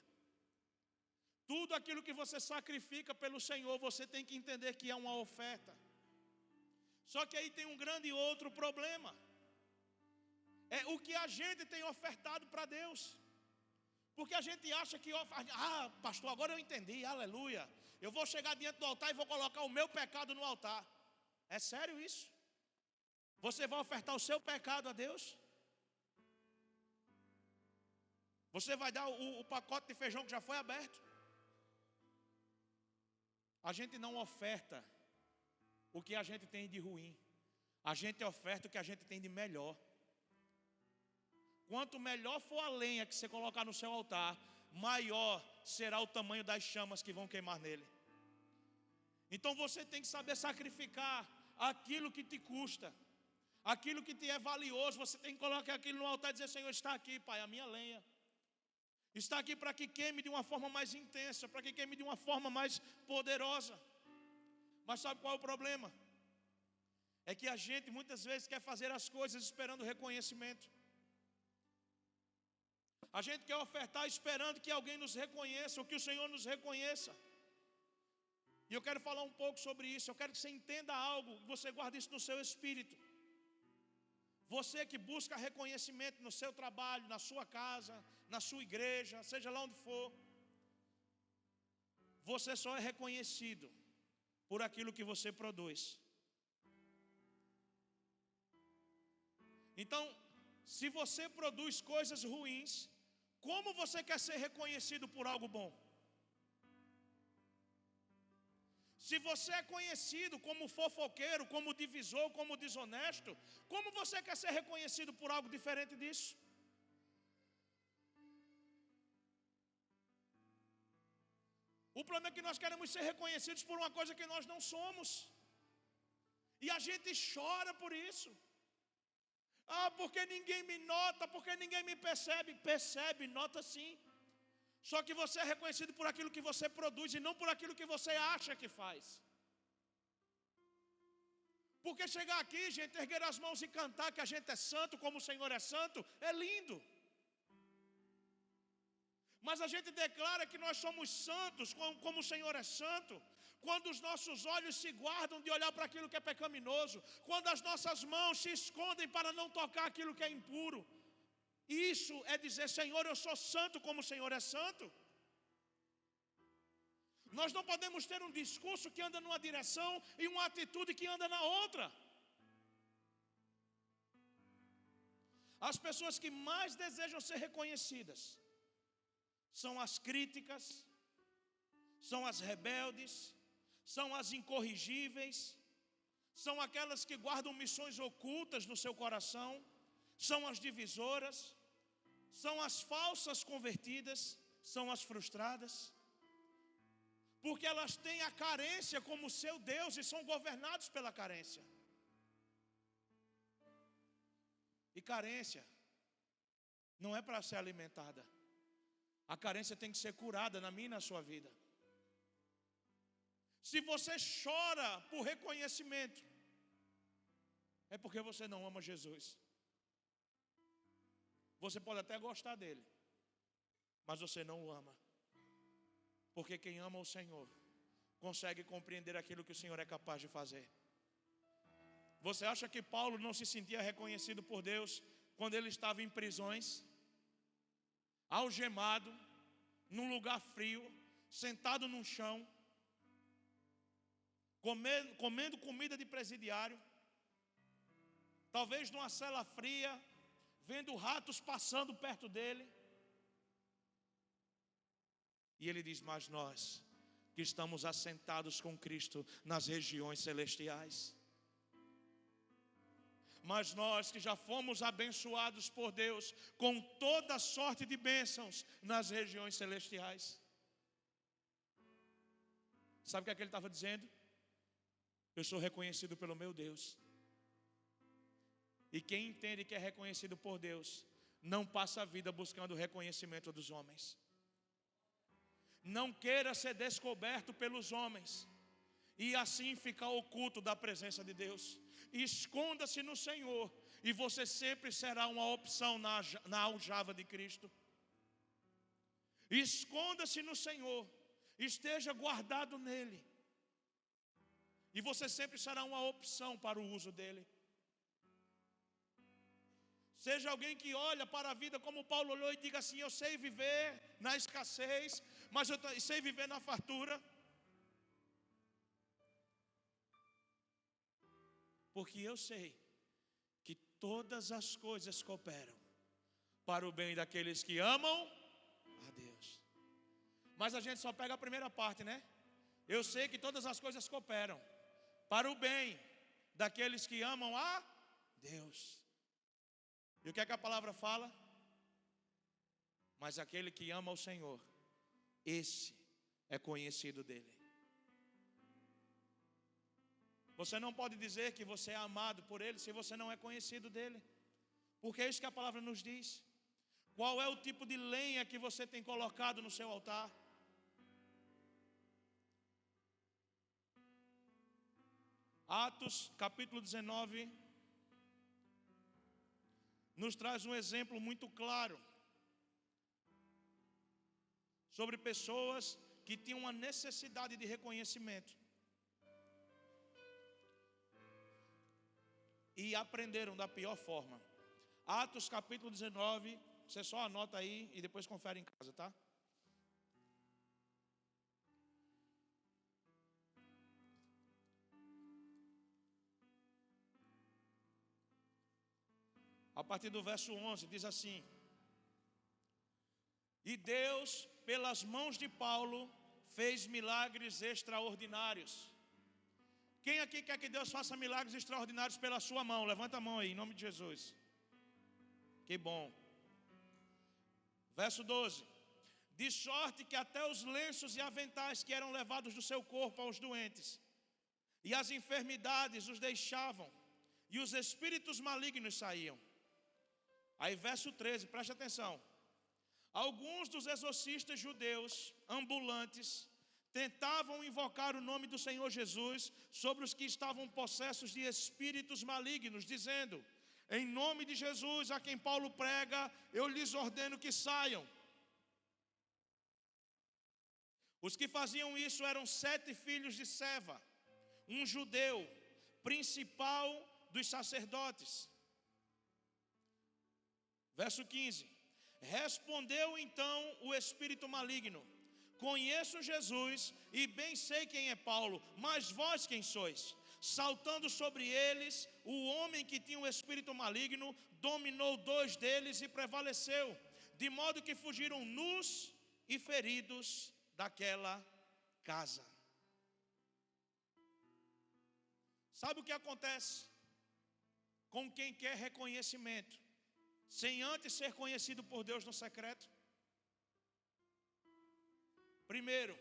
Tudo aquilo que você sacrifica pelo Senhor, você tem que entender que é uma oferta. Só que aí tem um grande outro problema. É o que a gente tem ofertado para Deus. Porque a gente acha que, pastor, agora eu entendi, aleluia. Eu vou chegar diante do altar e vou colocar o meu pecado no altar. É sério isso? Você vai ofertar o seu pecado a Deus? Você vai dar o pacote de feijão que já foi aberto? A gente não oferta o que a gente tem de ruim. A gente oferta o que a gente tem de melhor. Quanto melhor for a lenha que você colocar no seu altar, maior será o tamanho das chamas que vão queimar nele. Então você tem que saber sacrificar aquilo que te custa, aquilo que te é valioso. Você tem que colocar aquilo no altar e dizer: Senhor, está aqui, Pai, a minha lenha. Está aqui para que queime de uma forma mais intensa, para que queime de uma forma mais poderosa. Mas sabe qual é o problema? É que a gente muitas vezes quer fazer as coisas esperando reconhecimento. A gente quer ofertar esperando que alguém nos reconheça, ou que o Senhor nos reconheça. E eu quero falar um pouco sobre isso. Eu quero que você entenda algo, que você guarde isso no seu espírito. Você que busca reconhecimento no seu trabalho, na sua casa, na sua igreja, seja lá onde for, você só é reconhecido por aquilo que você produz. Então, se você produz coisas ruins, como você quer ser reconhecido por algo bom? Se você é conhecido como fofoqueiro, como divisor, como desonesto, como você quer ser reconhecido por algo diferente disso? O problema é que nós queremos ser reconhecidos por uma coisa que nós não somos. E a gente chora por isso. Porque ninguém me nota, porque ninguém me percebe. Percebe, nota sim. Só que você é reconhecido por aquilo que você produz e não por aquilo que você acha que faz. Porque chegar aqui, gente, erguer as mãos e cantar que a gente é santo, como o Senhor é santo, é lindo. Mas a gente declara que nós somos santos, como o Senhor é santo, quando os nossos olhos se guardam de olhar para aquilo que é pecaminoso, quando as nossas mãos se escondem para não tocar aquilo que é impuro. Isso é dizer: Senhor, eu sou santo como o Senhor é santo. Nós não podemos ter um discurso que anda numa direção e uma atitude que anda na outra. As pessoas que mais desejam ser reconhecidas são as críticas, são as rebeldes, são as incorrigíveis, são aquelas que guardam missões ocultas no seu coração, são as divisoras, são as falsas convertidas, são as frustradas. porque elas têm a carência como seu Deus e são governados pela carência. E carência não é para ser alimentada. A carência tem que ser curada na minha e na sua vida. Se você chora por reconhecimento, é porque você não ama Jesus. Você pode até gostar dele, mas você não o ama. Porque quem ama o Senhor consegue compreender aquilo que o Senhor é capaz de fazer. Você acha que Paulo não se sentia reconhecido por Deus quando ele estava em prisões, algemado, num lugar frio, sentado num chão, comendo comida de presidiário, talvez numa cela fria, vendo ratos passando perto dele? E ele diz: mas nós que estamos assentados com Cristo nas regiões celestiais, mas nós que já fomos abençoados por Deus com toda sorte de bênçãos nas regiões celestiais. Sabe o que é que ele estava dizendo? Eu sou reconhecido pelo meu Deus. E quem entende que é reconhecido por Deus não passa a vida buscando o reconhecimento dos homens. Não queira ser descoberto pelos homens e assim ficar oculto da presença de Deus. Esconda-se no Senhor e você sempre será uma opção na aljava de Cristo. Esconda-se no Senhor, esteja guardado nele, e você sempre será uma opção para o uso dele. Seja alguém que olha para a vida como Paulo olhou e diga assim: eu sei viver na escassez, mas eu sei viver na fartura. Porque eu sei que todas as coisas cooperam para o bem daqueles que amam a Deus. Mas a gente só pega a primeira parte, né? Eu sei que todas as coisas cooperam para o bem daqueles que amam a Deus. E o que é que a palavra fala? Mas aquele que ama o Senhor, esse é conhecido dele. Você não pode dizer que você é amado por ele se você não é conhecido dele. Porque é isso que a palavra nos diz. Qual é o tipo de lenha que você tem colocado no seu altar? Atos capítulo 19 nos traz um exemplo muito claro sobre pessoas que tinham uma necessidade de reconhecimento e aprenderam da pior forma. Atos capítulo 19, você só anota aí e depois confere em casa, tá? A partir do verso 11 diz assim: e Deus, pelas mãos de Paulo, fez milagres extraordinários. Quem aqui quer que Deus faça milagres extraordinários pela sua mão? Levanta a mão aí, em nome de Jesus. Que bom. Verso 12: de sorte que até os lenços e aventais que eram levados do seu corpo aos doentes, e as enfermidades os deixavam, e os espíritos malignos saíam. Aí verso 13, preste atenção. Alguns dos exorcistas judeus ambulantes tentavam invocar o nome do Senhor Jesus sobre os que estavam possessos de espíritos malignos, dizendo: em nome de Jesus, a quem Paulo prega, eu lhes ordeno que saiam. Os que faziam isso eram 7 filhos de Seva, um judeu, principal dos sacerdotes. Verso 15: respondeu então o espírito maligno: conheço Jesus e bem sei quem é Paulo, mas vós quem sois? Saltando sobre eles, o homem que tinha o espírito maligno dominou 2 deles e prevaleceu, de modo que fugiram nus e feridos daquela casa. Sabe o que acontece com quem quer reconhecimento sem antes ser conhecido por Deus no secreto? Primeiro,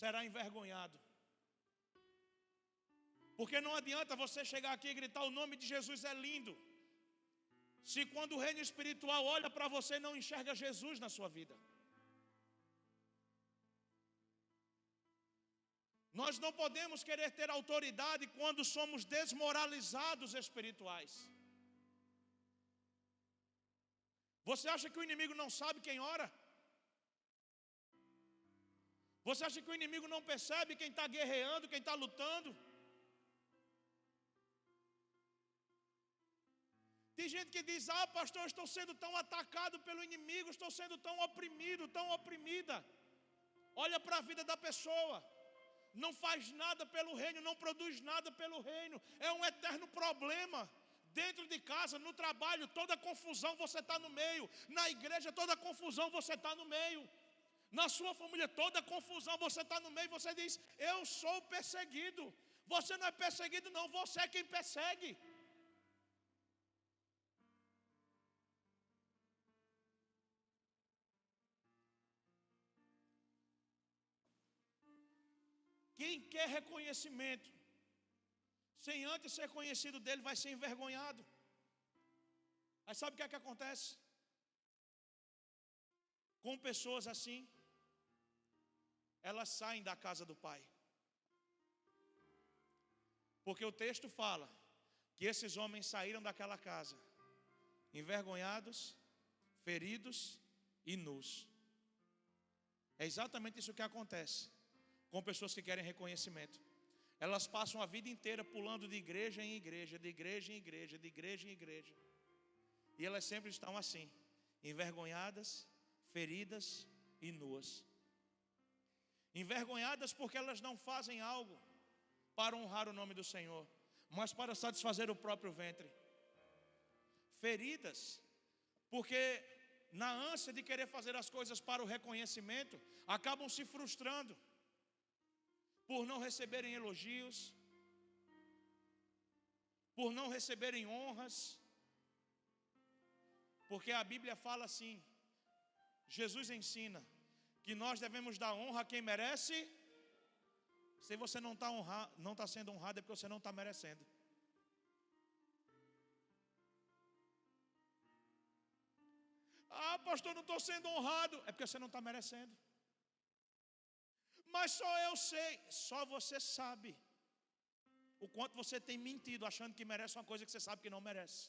será envergonhado. Porque não adianta você chegar aqui e gritar: o nome de Jesus é lindo, se quando o reino espiritual olha para você, não enxerga Jesus na sua vida. Nós não podemos querer ter autoridade quando somos desmoralizados espirituais. Você acha que o inimigo não sabe quem ora? Você acha que o inimigo não percebe quem está guerreando, quem está lutando? Tem gente que diz: ah, pastor, eu estou sendo tão atacado pelo inimigo, estou sendo tão oprimido, tão oprimida. Olha para a vida da pessoa, não faz nada pelo reino, não produz nada pelo reino, é um eterno problema. Dentro de casa, no trabalho, toda confusão você está no meio. Na igreja, toda confusão você está no meio. Na sua família, toda confusão você está no meio. Você diz: eu sou perseguido. Você não é perseguido não, você é quem persegue. Quem quer reconhecimento, sem antes ser conhecido dele, vai ser envergonhado. Mas sabe o que é que acontece com pessoas assim? Elas saem da casa do Pai. Porque o texto fala que esses homens saíram daquela casa envergonhados, feridos e nus. É exatamente isso que acontece com pessoas que querem reconhecimento. Elas passam a vida inteira pulando de igreja em igreja, de igreja em igreja, de igreja em igreja. E elas sempre estão assim, envergonhadas, feridas e nuas. Envergonhadas porque elas não fazem algo para honrar o nome do Senhor, mas para satisfazer o próprio ventre. Feridas porque, na ânsia de querer fazer as coisas para o reconhecimento, acabam se frustrando por não receberem elogios, por não receberem honras. Porque a Bíblia fala assim, Jesus ensina que nós devemos dar honra a quem merece. Se você não está sendo honrado, é porque você não está merecendo. Ah, pastor, não estou sendo honrado. É porque você não está merecendo. Mas só eu sei. Só você sabe o quanto você tem mentido, achando que merece uma coisa que você sabe que não merece.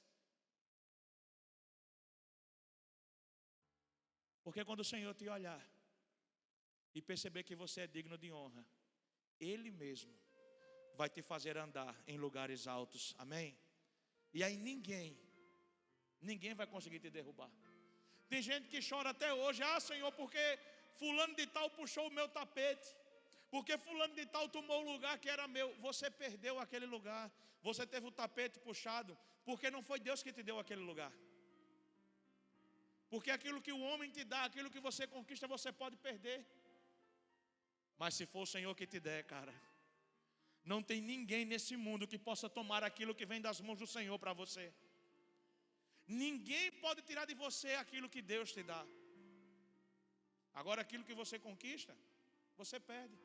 Porque quando o Senhor te olhar e perceber que você é digno de honra, Ele mesmo vai te fazer andar em lugares altos. Amém? E aí ninguém vai conseguir te derrubar. Tem gente que chora até hoje: ah, Senhor, porque fulano de tal puxou o meu tapete, porque fulano de tal tomou o lugar que era meu. Você perdeu aquele lugar, você teve o tapete puxado, porque não foi Deus que te deu aquele lugar. Porque aquilo que o homem te dá, aquilo que você conquista, você pode perder. Mas se for o Senhor que te der, cara, não tem ninguém nesse mundo que possa tomar aquilo que vem das mãos do Senhor para você. Ninguém pode tirar de você aquilo que Deus te dá. Agora aquilo que você conquista, você perde.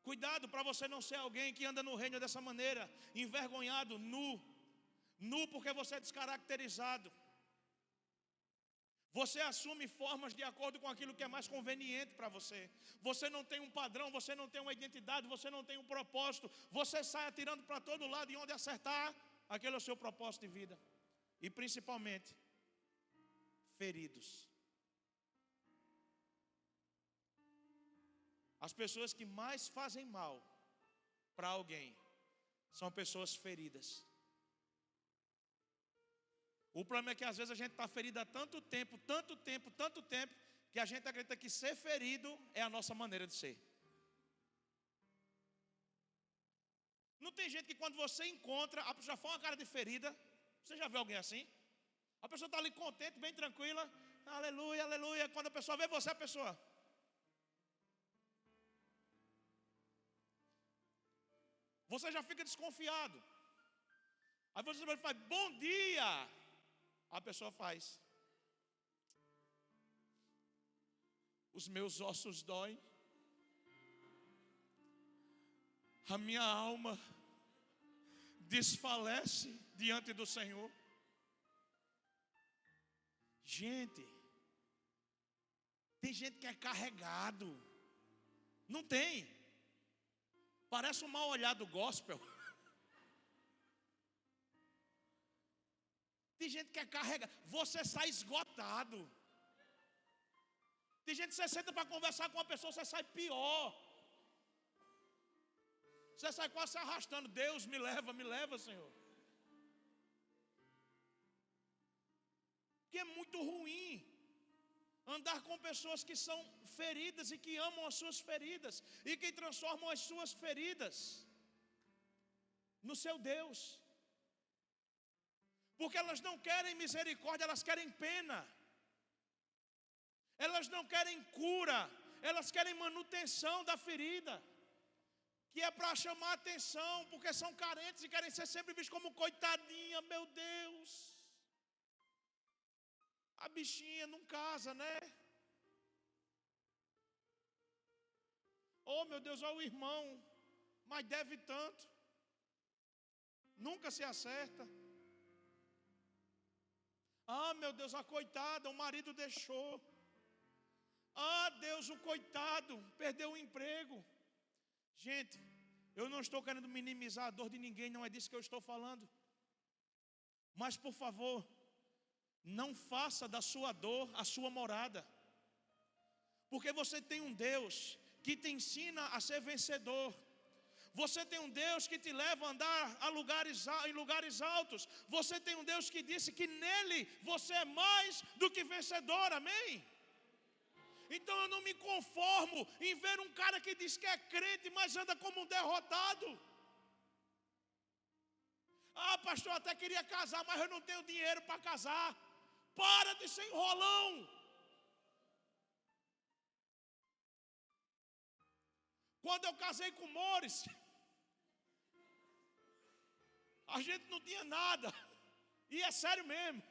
Cuidado para você não ser alguém que anda no reino dessa maneira, envergonhado, nu porque você é descaracterizado. Você assume formas de acordo com aquilo que é mais conveniente para você. Você não tem um padrão, você não tem uma identidade, você não tem um propósito. Você sai atirando para todo lado e onde acertar, aquele é o seu propósito de vida. E principalmente, feridos. As pessoas que mais fazem mal para alguém são pessoas feridas. O problema é que às vezes a gente está ferido há tanto tempo, que a gente acredita que ser ferido é a nossa maneira de ser. Não tem gente que quando você encontra, a pessoa já faz uma cara de ferida. Você já viu alguém assim? A pessoa está ali contente, bem tranquila, aleluia, aleluia. Quando a pessoa vê você, a pessoa... Você já fica desconfiado. Aí você vai falar, bom dia. A pessoa faz. os meus ossos doem, a minha alma desfalece diante do Senhor. Gente, tem gente que é carregado, não tem, parece um mal olhado gospel. Tem gente que é carregado, você sai esgotado. Tem gente que você senta para conversar com uma pessoa, você sai pior. Você sai quase se arrastando. Deus me leva, Senhor. Porque é muito ruim andar com pessoas que são feridas e que amam as suas feridas e que transformam as suas feridas no seu Deus. Porque elas não querem misericórdia, elas querem pena. Elas não querem cura, elas querem manutenção da ferida, que é para chamar atenção, porque são carentes e querem ser sempre vistos como coitadinha, meu Deus. A bichinha não casa, né? Oh, meu Deus, olha o irmão, mas deve tanto. Nunca se acerta. Ah, meu Deus, a coitada, o marido deixou. Ah, Deus, o coitado perdeu o emprego. Gente, eu não estou querendo minimizar a dor de ninguém, não é disso que eu estou falando. Mas, por favor, não faça da sua dor a sua morada. Porque você tem um Deus que te ensina a ser vencedor. Você tem um Deus que te leva a andar em lugares altos. Você tem um Deus que disse que nele você é mais do que vencedor, amém? Então eu não me conformo em ver um cara que diz que é crente, mas anda como um derrotado. Ah, pastor, eu até queria casar, mas eu não tenho dinheiro para casar. Para de ser enrolão. Quando eu casei com o Mores, a gente não tinha nada. E é sério mesmo.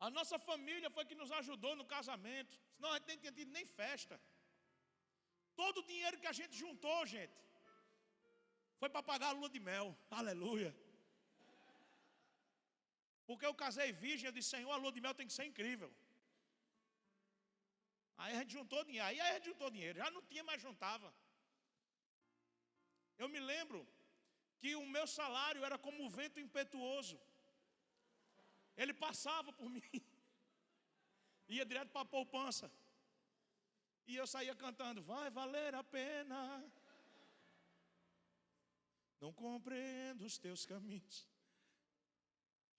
A nossa família foi que nos ajudou no casamento. Senão a gente nem tinha tido nem festa. Todo o dinheiro que a gente juntou, gente, foi para pagar a lua de mel. Aleluia. Porque eu casei virgem, eu disse, Senhor, a lua de mel tem que ser incrível. Aí a gente juntou dinheiro. Já não tinha, mas juntava. Eu me lembro que o meu salário era como um vento impetuoso. Ele passava por mim, ia direto para a poupança, e eu saía cantando, vai valer a pena, não compreendo os teus caminhos.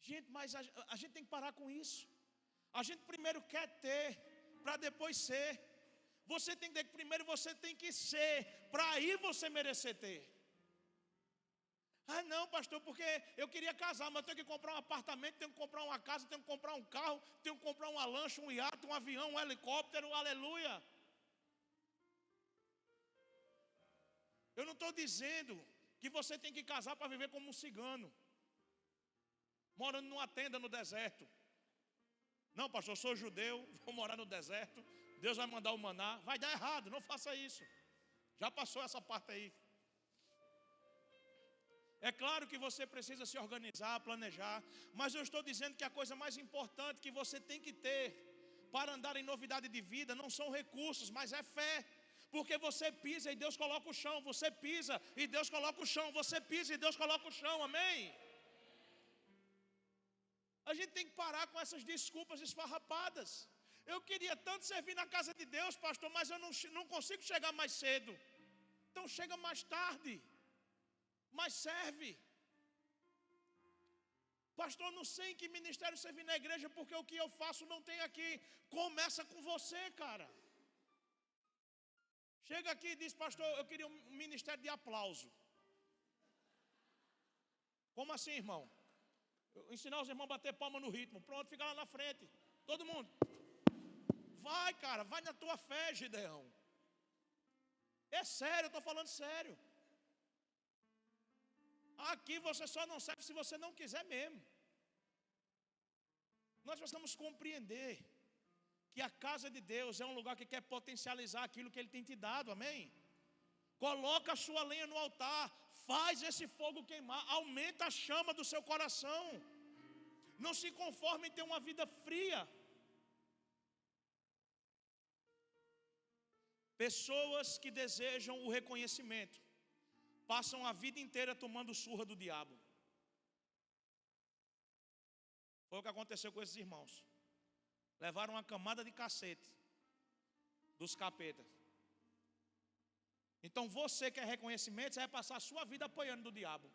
Gente, mas a gente tem que parar com isso. A gente primeiro quer ter, para depois ser. Você tem que ter que primeiro você tem que ser, para aí você merecer ter. Ah, não, pastor, porque eu queria casar, mas eu tenho que comprar um apartamento, tenho que comprar uma casa, tenho que comprar um carro, tenho que comprar uma lancha, um iate, um avião, um helicóptero, aleluia. Eu não estou dizendo que você tem que casar para viver como um cigano, morando numa tenda no deserto. Não, pastor, eu sou judeu, vou morar no deserto, Deus vai mandar o maná. Vai dar errado, não faça isso. Já passou essa parte aí. É claro que você precisa se organizar, planejar, mas eu estou dizendo que a coisa mais importante que você tem que ter para andar em novidade de vida não são recursos, mas é fé. Porque você pisa e Deus coloca o chão, você pisa e Deus coloca o chão, você pisa e Deus coloca o chão, amém? A gente tem que parar com essas desculpas esfarrapadas. Eu queria tanto servir na casa de Deus, pastor, mas eu não consigo chegar mais cedo. Então chega mais tarde. Mas serve. Pastor, não sei em que ministério servir na igreja, porque o que eu faço não tem aqui. Começa com você, cara. Chega aqui e diz, pastor, eu queria um ministério de aplauso. Como assim, irmão? Ensinar os irmãos a bater palma no ritmo. Pronto, fica lá na frente. Todo mundo. Vai, cara, vai na tua fé, Gideão. É sério, eu estou falando sério. Aqui você só não serve se você não quiser mesmo. Nós precisamos compreender que a casa de Deus é um lugar que quer potencializar aquilo que Ele tem te dado, amém? Coloca a sua lenha no altar, faz esse fogo queimar, aumenta a chama do seu coração. Não se conforme em ter uma vida fria. Pessoas que desejam o reconhecimento passam a vida inteira tomando surra do diabo. Foi o que aconteceu com esses irmãos. Levaram uma camada de cacete dos capetas. Então você quer reconhecimento, você vai passar a sua vida apoiando do diabo.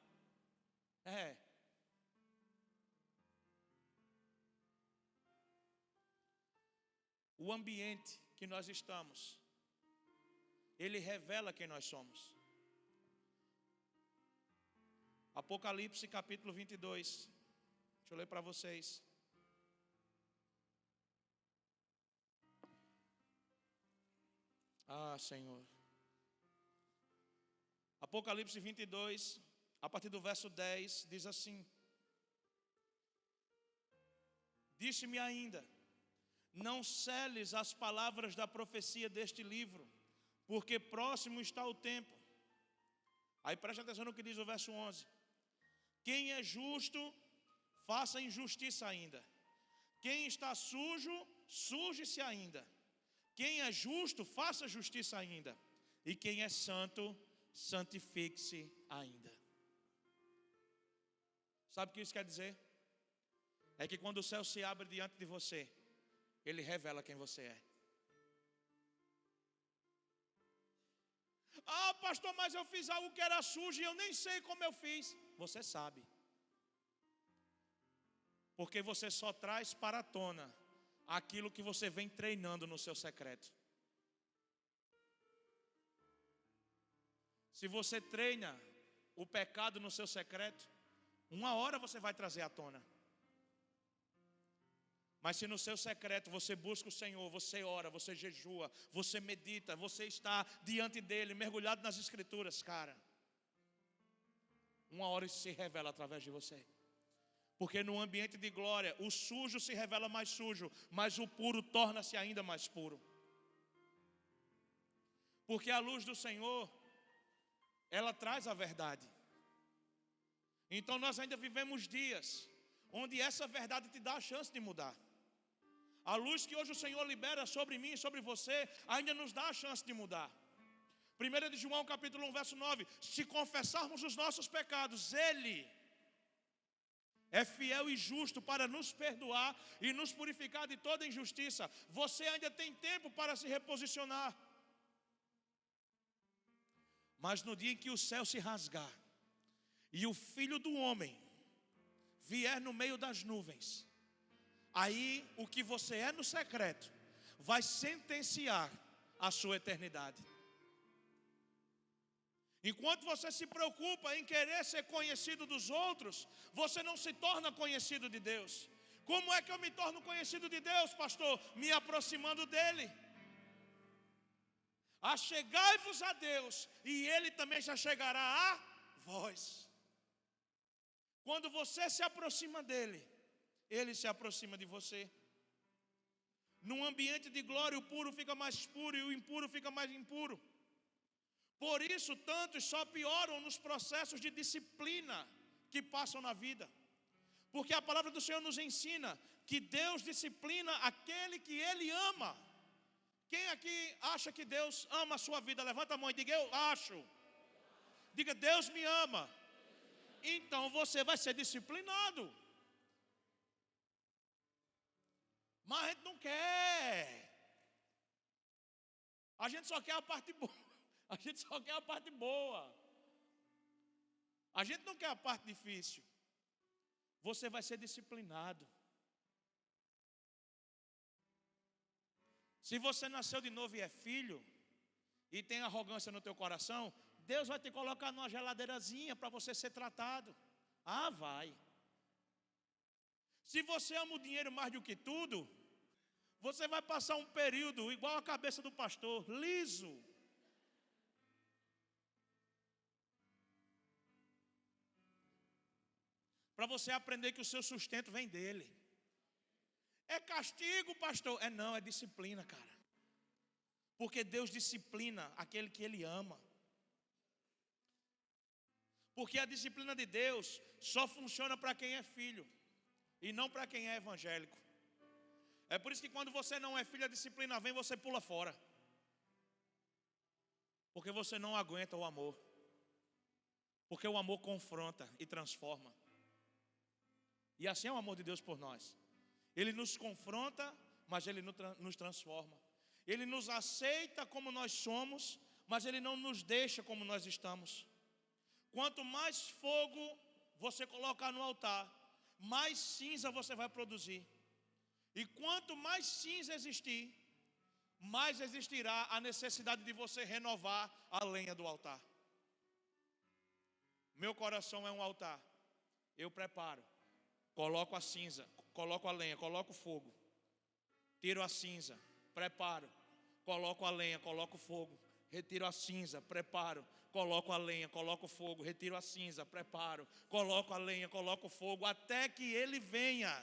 O ambiente que nós estamos, ele revela quem nós somos. Apocalipse capítulo 22. Deixa eu ler para vocês. Senhor. Apocalipse 22, a partir do verso 10, diz assim: Disse-me ainda, não seles as palavras da profecia deste livro, porque próximo está o tempo. Aí preste atenção no que diz o verso 11. Quem é justo, faça injustiça ainda. Quem está sujo, suje-se ainda. Quem é justo, faça justiça ainda. E quem é santo, santifique-se ainda. Sabe o que isso quer dizer? É que quando o céu se abre diante de você, ele revela quem você é. Pastor, mas eu fiz algo que era sujo e eu nem sei como eu fiz. Você sabe. Porque você só traz para a tona aquilo que você vem treinando no seu secreto. Se você treina o pecado no seu secreto, uma hora você vai trazer à tona. Mas se no seu secreto você busca o Senhor, você ora, você jejua, você medita, você está diante dEle, mergulhado nas Escrituras, cara, uma hora isso se revela através de você. Porque no ambiente de glória, o sujo se revela mais sujo, mas o puro torna-se ainda mais puro. Porque a luz do Senhor, ela traz a verdade. Então nós ainda vivemos dias onde essa verdade te dá a chance de mudar. A luz que hoje o Senhor libera sobre mim e sobre você ainda nos dá a chance de mudar. 1 de João capítulo 1, verso 9. Se confessarmos os nossos pecados, Ele é fiel e justo para nos perdoar e nos purificar de toda injustiça. Você ainda tem tempo para se reposicionar. Mas no dia em que o céu se rasgar e o Filho do Homem vier no meio das nuvens, aí o que você é no secreto vai sentenciar a sua eternidade. Enquanto você se preocupa em querer ser conhecido dos outros, você não se torna conhecido de Deus. Como é que eu me torno conhecido de Deus, pastor? Me aproximando dEle. Achegai-vos a Deus, e Ele também se achegará a vós. Quando você se aproxima dEle, Ele se aproxima de você. Num ambiente de glória, o puro fica mais puro e o impuro fica mais impuro. Por isso, tantos só pioram nos processos de disciplina que passam na vida. Porque a palavra do Senhor nos ensina que Deus disciplina aquele que Ele ama. Quem aqui acha que Deus ama a sua vida? Levanta a mão e diga, eu acho. Diga, Deus me ama. Então você vai ser disciplinado. Mas a gente não quer. A gente só quer a parte boa. A gente só quer a parte boa. A gente não quer a parte difícil. Você vai ser disciplinado. Se você nasceu de novo e é filho, e tem arrogância no teu coração, Deus vai te colocar numa geladeirazinha para você ser tratado. Vai. Se você ama o dinheiro mais do que tudo, você vai passar um período igual a cabeça do pastor, liso. Para você aprender que o seu sustento vem dele. É castigo, pastor? Não, é disciplina, cara. Porque Deus disciplina aquele que Ele ama. Porque a disciplina de Deus só funciona para quem é filho e não para quem é evangélico. É por isso que quando você não é filho, a disciplina vem, você pula fora. Porque você não aguenta o amor. Porque o amor confronta e transforma. E assim é o amor de Deus por nós. Ele nos confronta, mas Ele nos transforma. Ele nos aceita como nós somos, mas Ele não nos deixa como nós estamos. Quanto mais fogo você colocar no altar, mais cinza você vai produzir. E quanto mais cinza existir, mais existirá a necessidade de você renovar a lenha do altar. Meu coração é um altar. Eu preparo, coloco a cinza, coloco a lenha, coloco o fogo, tiro a cinza, preparo, coloco a lenha, coloco o fogo, retiro a cinza, preparo, coloco a lenha, coloco o fogo, retiro a cinza, preparo, coloco a lenha, coloco o fogo, até que Ele venha.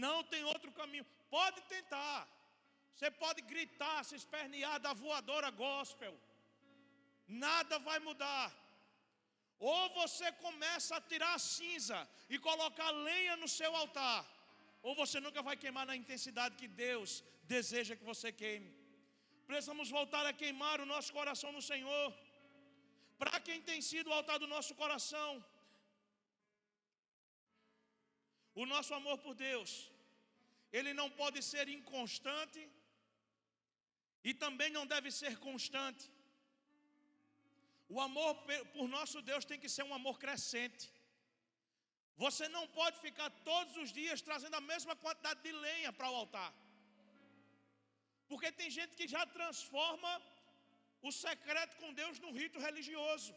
Não tem outro caminho. Pode tentar. Você pode gritar, se espernear da voadora gospel. Nada vai mudar. Ou você começa a tirar a cinza e colocar lenha no seu altar, ou você nunca vai queimar na intensidade que Deus deseja que você queime. Precisamos voltar a queimar o nosso coração no Senhor. Para quem tem sido o altar do nosso coração? O nosso amor por Deus, ele não pode ser inconstante e também não deve ser constante. O amor por nosso Deus tem que ser um amor crescente. Você não pode ficar todos os dias trazendo a mesma quantidade de lenha para o altar. Porque tem gente que já transforma o secreto com Deus num rito religioso.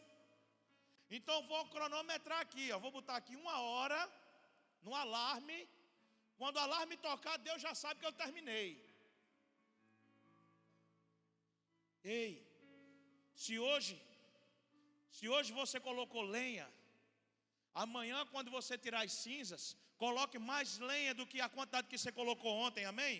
Então vou cronometrar aqui, vou botar aqui 1 hora no alarme. Quando o alarme tocar, Deus já sabe que eu terminei. Ei, se hoje você colocou lenha, amanhã quando você tirar as cinzas, coloque mais lenha do que a quantidade que você colocou ontem, amém?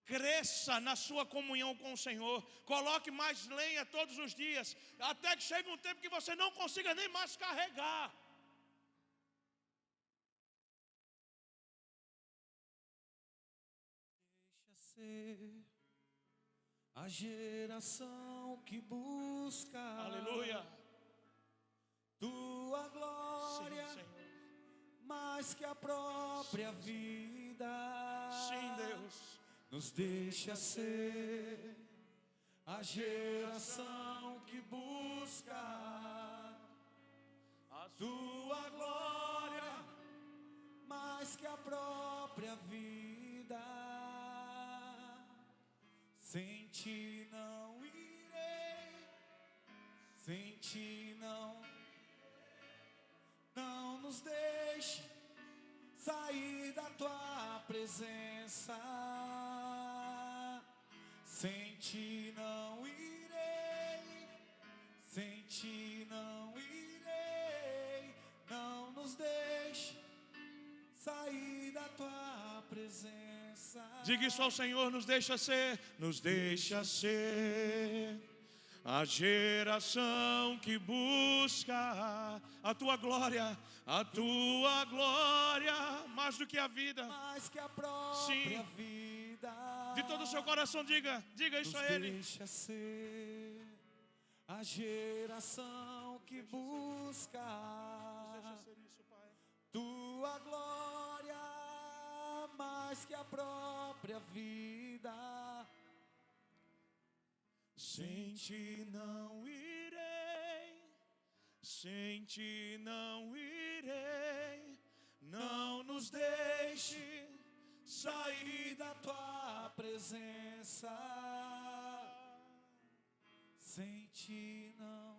Cresça na sua comunhão com o Senhor, coloque mais lenha todos os dias, até que chegue um tempo que você não consiga nem mais carregar. Deixa ser a geração que busca, Aleluia, tua glória, sim, Senhor. Mais que a própria vida. Sim, Deus. Nos deixa ser a geração que busca a tua glória, mais que a própria vida. Sem ti não irei, sem ti não nos deixe sair da tua presença. Sem ti não irei, sem ti não irei. Não nos deixe sair da tua presença. Diga isso ao Senhor, nos deixa ser a geração que busca a tua glória, mais do que a vida, mais que a própria vida. De todo o seu coração, diga isso a Ele. Deixa ser a geração que busca tua glória, mais que a própria vida. Sem ti não irei, sem ti não irei. Não nos deixe sair da tua presença. Sem ti não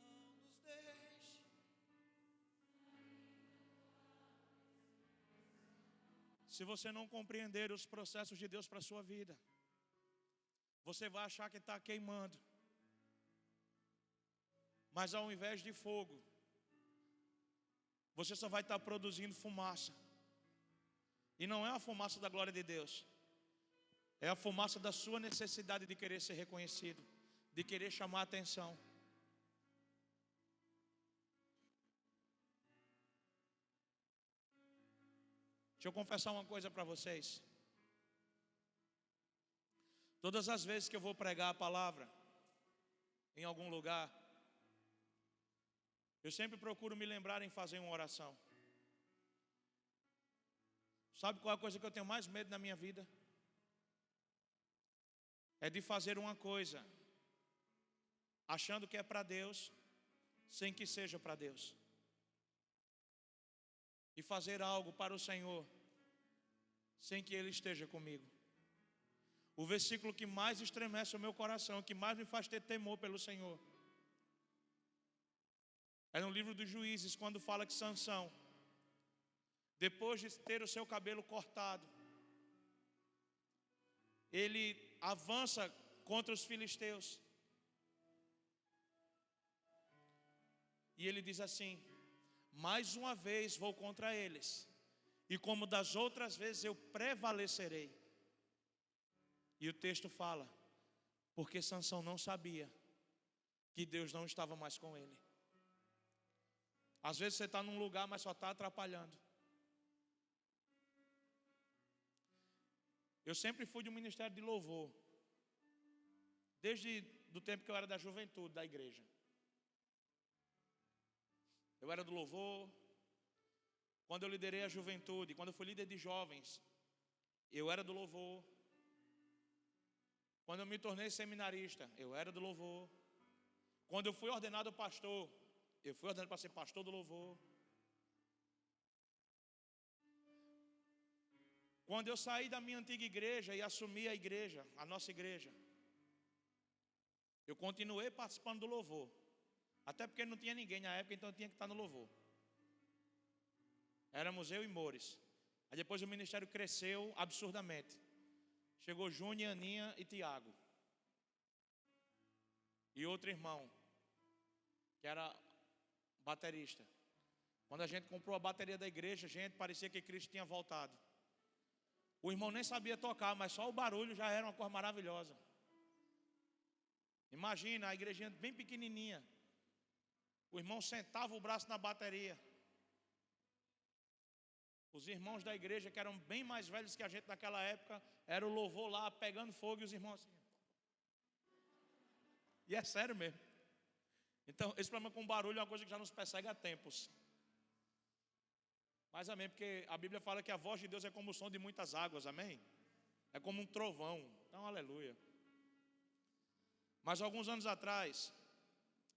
nos deixe. Se você não compreender os processos de Deus para a sua vida, você vai achar que está queimando. Mas ao invés de fogo, você só vai estar produzindo fumaça. E não é a fumaça da glória de Deus. É a fumaça da sua necessidade de querer ser reconhecido, de querer chamar a atenção. Deixa eu confessar uma coisa para vocês. Todas as vezes que eu vou pregar a palavra em algum lugar, eu sempre procuro me lembrar em fazer uma oração. Sabe qual é a coisa que eu tenho mais medo na minha vida? É de fazer uma coisa achando que é para Deus, sem que seja para Deus. E fazer algo para o Senhor, sem que Ele esteja comigo. O versículo que mais estremece o meu coração, que mais me faz ter temor pelo Senhor, é no livro dos Juízes, quando fala que Sansão, depois de ter o seu cabelo cortado, ele avança contra os filisteus. E ele diz assim: mais uma vez vou contra eles, e como das outras vezes eu prevalecerei. E o texto fala, porque Sansão não sabia que Deus não estava mais com ele. Às vezes você está num lugar, mas só está atrapalhando. Eu sempre fui de um ministério de louvor, desde o tempo que eu era da juventude da igreja. Eu era do louvor. Quando eu liderei a juventude, quando eu fui líder de jovens, eu era do louvor. Quando eu me tornei seminarista, eu era do louvor. Quando eu fui ordenado pastor, eu fui ordenado para ser pastor do louvor. Quando eu saí da minha antiga igreja e assumi a igreja, a nossa igreja, eu continuei participando do louvor. Até porque não tinha ninguém na época, então eu tinha que estar no louvor. Éramos eu e Mores. Aí depois o ministério cresceu absurdamente. Chegou Júnior, Aninha e Tiago. E outro irmão, que era baterista. Quando a gente comprou a bateria da igreja, gente, parecia que Cristo tinha voltado. O irmão nem sabia tocar, mas só o barulho já era uma coisa maravilhosa. Imagina, a igrejinha bem pequenininha. O irmão sentava o braço na bateria. Os irmãos da igreja, que eram bem mais velhos que a gente naquela época, era o louvor lá, pegando fogo, e os irmãos assim. E é sério mesmo. Então, esse problema com barulho é uma coisa que já nos persegue há tempos. Mas amém, porque a Bíblia fala que a voz de Deus é como o som de muitas águas, amém? É como um trovão, então aleluia. Mas alguns anos atrás,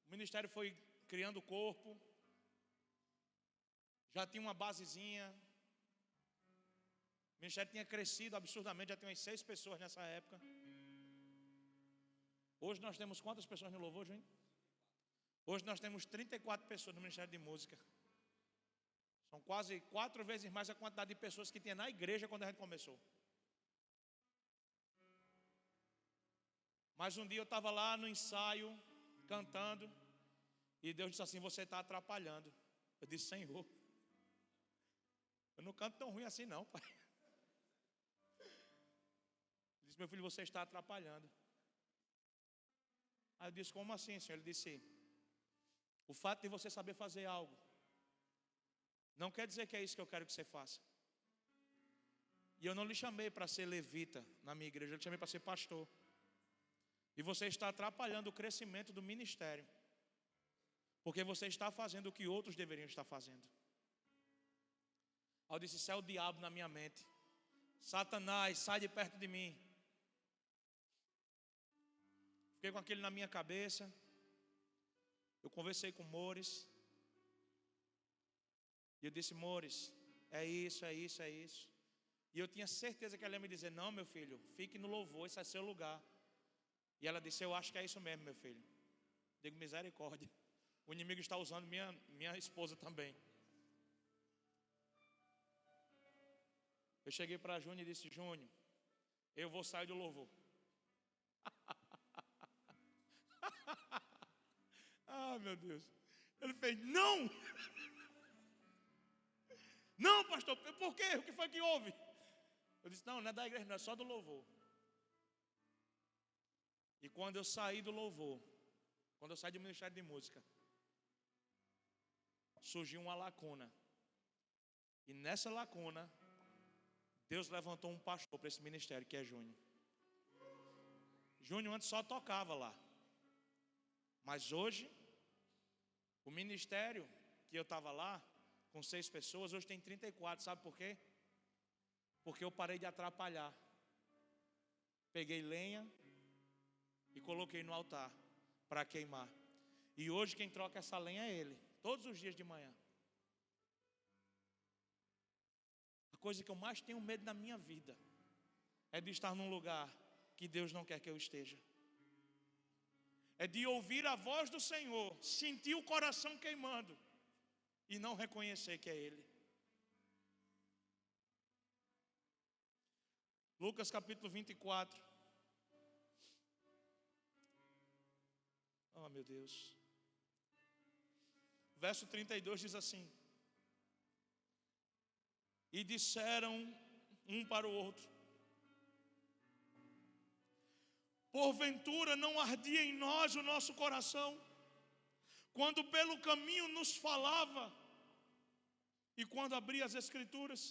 o ministério foi criando o corpo, já tinha uma basezinha, o ministério tinha crescido absurdamente, já tinha umas 6 pessoas nessa época. Hoje nós temos quantas pessoas no louvor, Júnior? Hoje nós temos 34 pessoas no ministério de música. São quase 4 vezes mais a quantidade de pessoas que tinha na igreja quando a gente começou. Mas um dia eu estava lá no ensaio, cantando, e Deus disse assim: você está atrapalhando. Eu disse: Senhor, eu não canto tão ruim assim não, pai. Ele disse: meu filho, você está atrapalhando. Aí eu disse: como assim, Senhor? Ele disse: o fato de você saber fazer algo não quer dizer que é isso que eu quero que você faça. E eu não lhe chamei para ser levita na minha igreja, eu lhe chamei para ser pastor. E você está atrapalhando o crescimento do ministério, porque você está fazendo o que outros deveriam estar fazendo. Aí eu disse: isso é o diabo na minha mente. Satanás, sai de perto de mim. Fiquei com aquele na minha cabeça. Eu conversei com Mores. E eu disse: Mores, é isso, é isso, é isso. E eu tinha certeza que ela ia me dizer: não, meu filho, fique no louvor, esse é seu lugar. E ela disse: eu acho que é isso mesmo, meu filho. Digo: misericórdia. O inimigo está usando minha esposa também. Eu cheguei para Júnior e disse: Júnior, eu vou sair do louvor. Ah, meu Deus. Ele fez, não! Não, pastor, por quê? O que foi que houve? Eu disse, não é da igreja, não, é só do louvor. E quando eu saí do louvor, quando eu saí do ministério de música, surgiu uma lacuna. E nessa lacuna, Deus levantou um pastor para esse ministério, que é Júnior. Júnior antes só tocava lá. Mas hoje, o ministério que eu estava lá, com 6 pessoas, hoje tem 34, sabe por quê? Porque eu parei de atrapalhar. Peguei lenha e coloquei no altar para queimar. E hoje quem troca essa lenha é ele, todos os dias de manhã. A coisa que eu mais tenho medo na minha vida é de estar num lugar que Deus não quer que eu esteja. É de ouvir a voz do Senhor, sentir o coração queimando e não reconhecer que é Ele. Lucas capítulo 24. Oh, meu Deus. Verso 32 diz assim: e disseram um para o outro: porventura não ardia em nós o nosso coração, quando pelo caminho nos falava e quando abria as escrituras?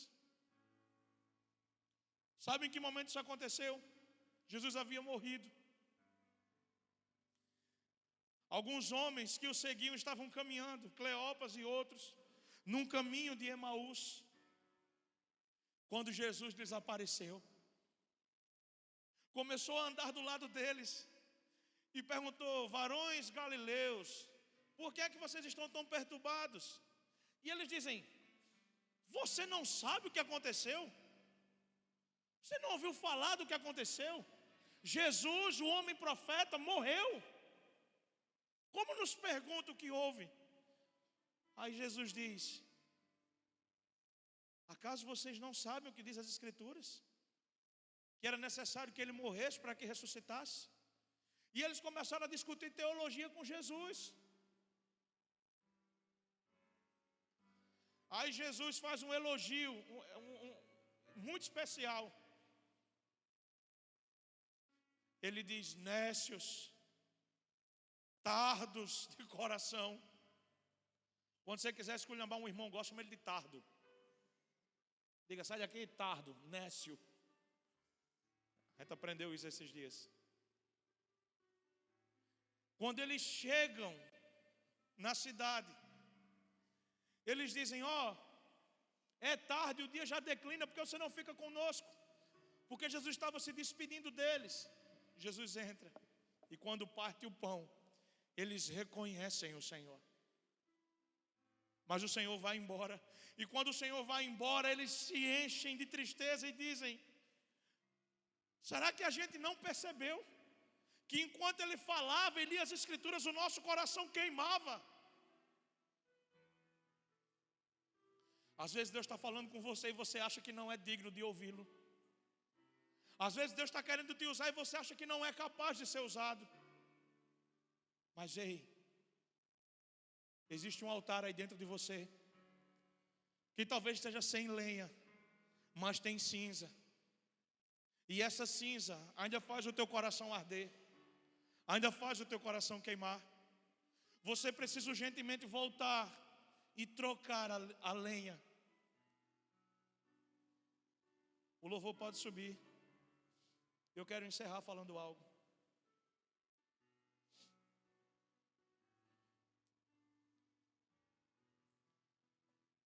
Sabe em que momento isso aconteceu? Jesus havia morrido. Alguns homens que o seguiam estavam caminhando, Cleopas e outros, num caminho de Emaús, quando Jesus desapareceu. Começou a andar do lado deles e perguntou: varões galileus, por que é que vocês estão tão perturbados? E eles dizem: você não sabe o que aconteceu? Você não ouviu falar do que aconteceu? Jesus, o homem profeta, morreu. Como nos pergunta o que houve? Aí Jesus diz: acaso vocês não sabem o que diz as Escrituras? Que era necessário que ele morresse para que ressuscitasse? E eles começaram a discutir teologia com Jesus. Aí Jesus faz um elogio muito especial. Ele diz: nécios, tardos de coração. Quando você quiser esculhambar um irmão, gosta, chama ele de tardo. Diga: sai daqui, tardo, nécio. A gente aprendeu isso esses dias. Quando eles chegam na cidade, eles dizem: ó, é tarde, o dia já declina, porque você não fica conosco? Porque Jesus estava se despedindo deles. Jesus entra, e quando parte o pão, eles reconhecem o Senhor. Mas o Senhor vai embora. E quando o Senhor vai embora, eles se enchem de tristeza e dizem: será que a gente não percebeu que enquanto ele falava e lia as Escrituras, o nosso coração queimava? Às vezes Deus está falando com você e você acha que não é digno de ouvi-lo. Às vezes Deus está querendo te usar e você acha que não é capaz de ser usado. Mas ei, existe um altar aí dentro de você, que talvez esteja sem lenha, mas tem cinza. E essa cinza ainda faz o teu coração arder, ainda faz o teu coração queimar. Você precisa urgentemente voltar e trocar a lenha. O louvor pode subir. Eu quero encerrar falando algo.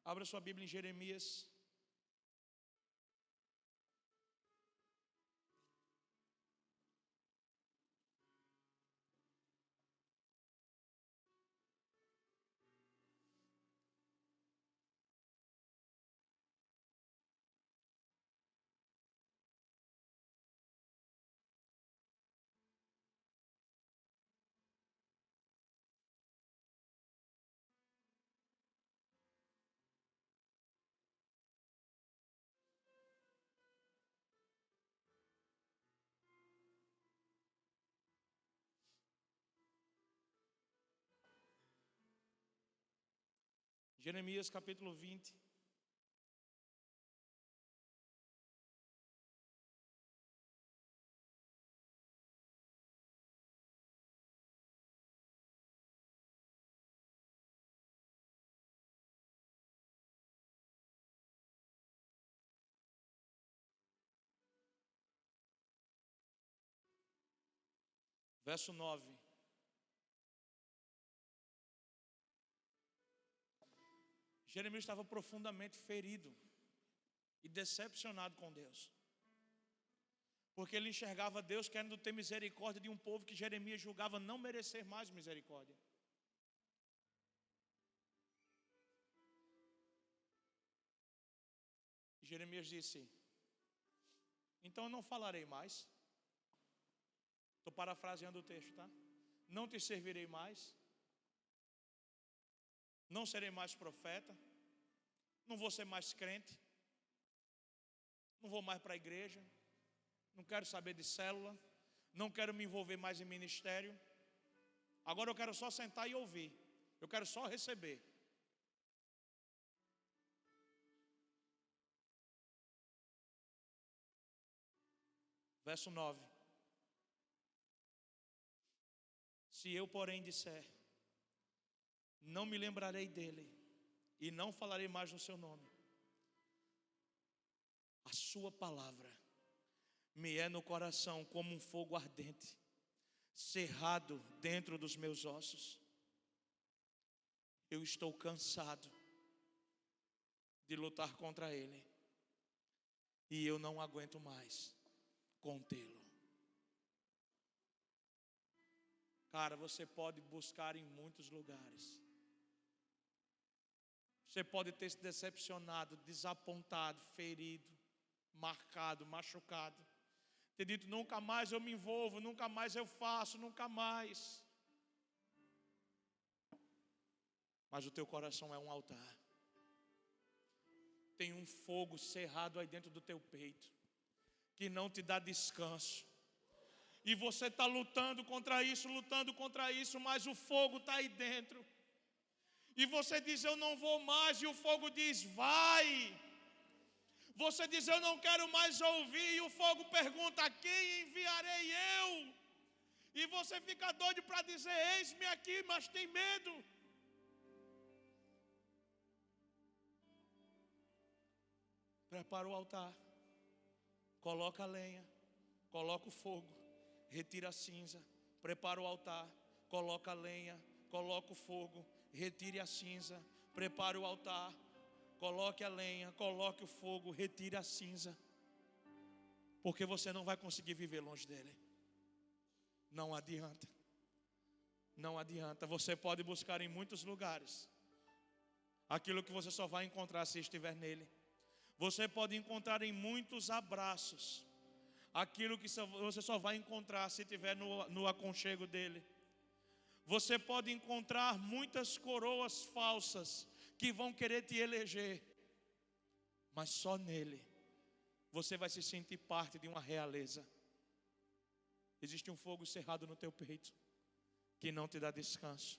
Abra sua Bíblia em Jeremias Jeremias capítulo 20. Verso 9. Jeremias estava profundamente ferido e decepcionado com Deus, porque ele enxergava Deus querendo ter misericórdia de um povo que Jeremias julgava não merecer mais misericórdia. Jeremias disse: então eu não falarei mais. Estou parafraseando o texto, tá? Não te servirei mais. Não serei mais profeta. Não vou ser mais crente. Não vou mais para a igreja. Não quero saber de célula. Não quero me envolver mais em ministério. Agora eu quero só sentar e ouvir. Eu quero só receber. Verso 9. Se eu, porém, disser, não me lembrarei dele, e não falarei mais no seu nome, a sua palavra me é no coração como um fogo ardente, cerrado dentro dos meus ossos. Eu estou cansado de lutar contra ele, e eu não aguento mais contê-lo. Cara, você pode buscar em muitos lugares. Você pode ter se decepcionado, desapontado, ferido, marcado, machucado. Ter dito, nunca mais eu me envolvo, nunca mais eu faço, nunca mais. Mas o teu coração é um altar. Tem um fogo cerrado aí dentro do teu peito, que não te dá descanso. E você está lutando contra isso, mas o fogo está aí dentro. E você diz, eu não vou mais, e o fogo diz, vai. Você diz, eu não quero mais ouvir, e o fogo pergunta, a quem enviarei eu? E você fica doido para dizer, eis-me aqui, mas tem medo. Prepara o altar, coloca a lenha, coloca o fogo, retira a cinza, prepara o altar, coloca a lenha, coloca o fogo, retire a cinza, prepara o altar, coloque a lenha, coloque o fogo, retire a cinza, porque você não vai conseguir viver longe dele. Não adianta, não adianta. Você pode buscar em muitos lugares aquilo que você só vai encontrar se estiver nele. Você pode encontrar em muitos abraços aquilo que você só vai encontrar se estiver no aconchego dele. Você pode encontrar muitas coroas falsas que vão querer te eleger, mas só nele você vai se sentir parte de uma realeza. Existe um fogo cerrado no teu peito que não te dá descanso.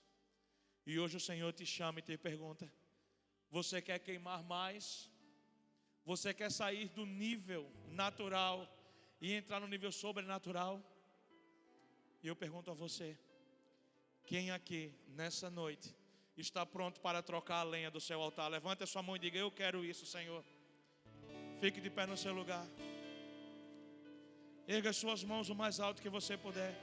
E hoje o Senhor te chama e te pergunta, você quer queimar mais? Você quer sair do nível natural e entrar no nível sobrenatural? E eu pergunto a você, quem aqui nessa noite está pronto para trocar a lenha do seu altar? Levante a sua mão e diga, eu quero isso, Senhor. Fique de pé no seu lugar. Erga as suas mãos o mais alto que você puder.